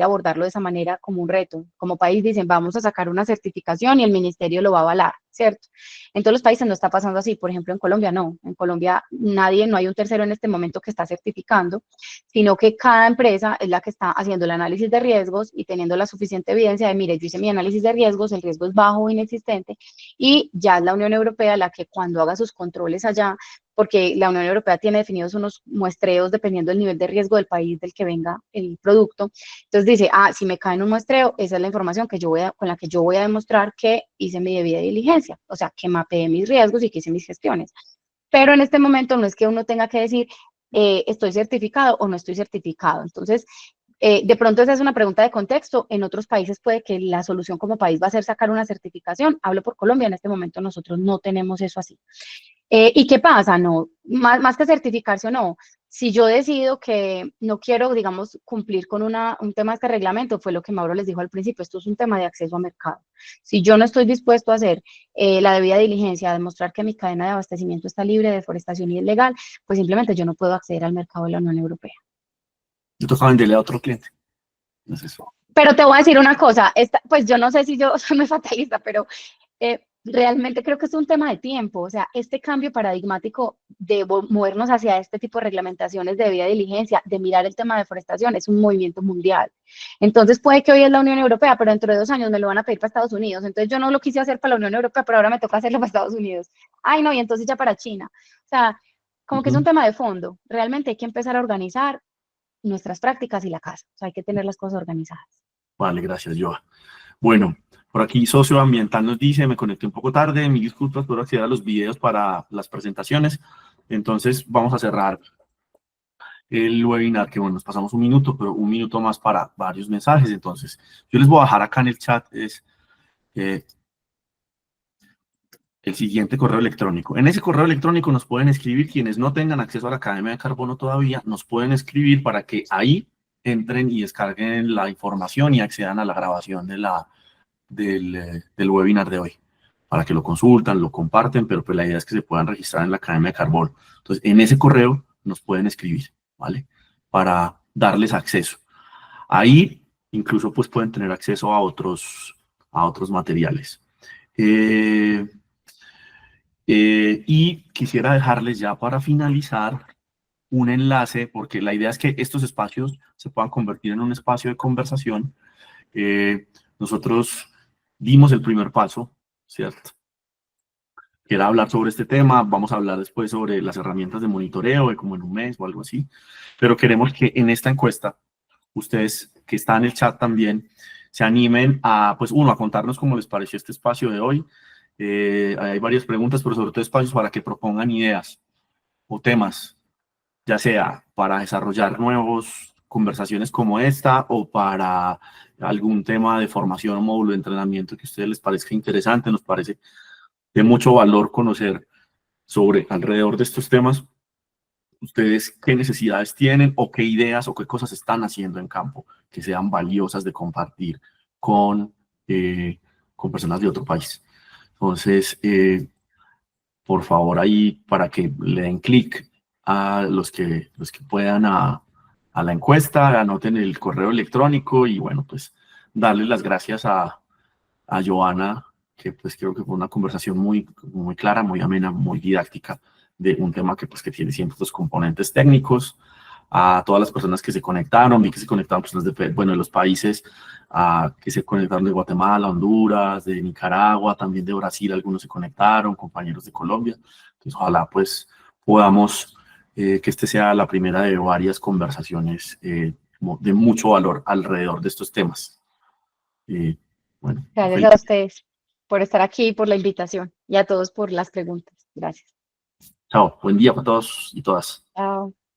abordarlo de esa manera como un reto. Como país dicen, vamos a sacar una certificación y el ministerio lo va a avalar, ¿cierto? En todos los países no está pasando así. Por ejemplo, en Colombia no. En Colombia no hay un tercero en este momento que está certificando, sino que cada empresa es la que está haciendo el análisis de riesgos y teniendo la suficiente evidencia de, mire, yo hice mi análisis de riesgos, el riesgo es bajo o inexistente, y ya es la Unión Europea la que cuando haga sus controles allá, porque la Unión Europea tiene definidos unos muestreos dependiendo del nivel de riesgo del país del que venga el producto. Entonces dice, si me cae en un muestreo, esa es la información que con la que yo voy a demostrar que hice mi debida diligencia, o sea, que mapeé mis riesgos y que hice mis gestiones. Pero en este momento no es que uno tenga que decir, estoy certificado o no estoy certificado. Entonces, de pronto esa es una pregunta de contexto. En otros países puede que la solución como país va a ser sacar una certificación. Hablo por Colombia, en este momento nosotros no tenemos eso así. ¿Y qué pasa? No, más que certificarse o no, si yo decido que no quiero, digamos, cumplir con un tema de este reglamento, fue lo que Mauro les dijo al principio, esto es un tema de acceso a mercado. Si yo no estoy dispuesto a hacer la debida diligencia, a demostrar que mi cadena de abastecimiento está libre de deforestación y es legal, pues simplemente yo no puedo acceder al mercado de la Unión Europea. Yo toca venderle a otro cliente. No es eso. Pero te voy a decir una cosa, pues yo no sé si yo soy muy fatalista, pero realmente creo que es un tema de tiempo. O sea, este cambio paradigmático de movernos hacia este tipo de reglamentaciones de debida diligencia, de mirar el tema de deforestación, es un movimiento mundial. Entonces puede que hoy es la Unión Europea, pero dentro de 2 años me lo van a pedir para Estados Unidos. Entonces yo no lo quise hacer para la Unión Europea, pero ahora me toca hacerlo para Estados Unidos. Ay, no, y entonces ya para China. O sea, como que es un tema de fondo. Realmente hay que empezar a organizar nuestras prácticas y la casa. O sea, hay que tener las cosas organizadas. Vale, gracias, Joa. Bueno, por aquí Socioambiental nos dice, me conecté un poco tarde, mil disculpas por acceder a los videos para las presentaciones. Entonces vamos a cerrar el webinar, que bueno, nos pasamos 1 minuto, pero 1 minuto más para varios mensajes. Entonces, yo les voy a dejar acá en el chat el siguiente correo electrónico. En ese correo electrónico nos pueden escribir, quienes no tengan acceso a la Academia de Carbono todavía, nos pueden escribir para que ahí entren y descarguen la información y accedan a la grabación del webinar de hoy, para que lo consultan, lo comparten, pero pues la idea es que se puedan registrar en la Academia de Carbono. Entonces, en ese correo nos pueden escribir, ¿vale? Para darles acceso. Ahí, incluso, pues pueden tener acceso a otros materiales. Y quisiera dejarles ya para finalizar un enlace, porque la idea es que estos espacios se puedan convertir en un espacio de conversación. Nosotros dimos el primer paso, ¿cierto? Que era hablar sobre este tema. Vamos a hablar después sobre las herramientas de monitoreo, de como en un mes o algo así. Pero queremos que en esta encuesta, ustedes que están en el chat también, se animen a, pues uno, a contarnos cómo les pareció este espacio de hoy. Hay varias preguntas, pero sobre todo espacios para que propongan ideas o temas, ya sea para desarrollar nuevas conversaciones como esta o para algún tema de formación o módulo de entrenamiento que a ustedes les parezca interesante. Nos parece de mucho valor conocer sobre alrededor de estos temas, ustedes qué necesidades tienen o qué ideas o qué cosas están haciendo en campo que sean valiosas de compartir con personas de otro país. Entonces, por favor, ahí para que le den clic a los que puedan a la encuesta, anoten el correo electrónico y bueno, pues darles las gracias a Joana, que pues creo que fue una conversación muy, muy clara, muy amena, muy didáctica de un tema que pues que tiene siempre estos componentes técnicos. A todas las personas que se conectaron, vi que se conectaron personas de los países que se conectaron de Guatemala, Honduras, de Nicaragua, también de Brasil, algunos se conectaron, compañeros de Colombia. Entonces, ojalá pues podamos que este sea la primera de varias conversaciones de mucho valor alrededor de estos temas. Bueno, Gracias a ustedes por estar aquí y por la invitación y a todos por las preguntas. Gracias. chao, buen día para todos y todas. Chao.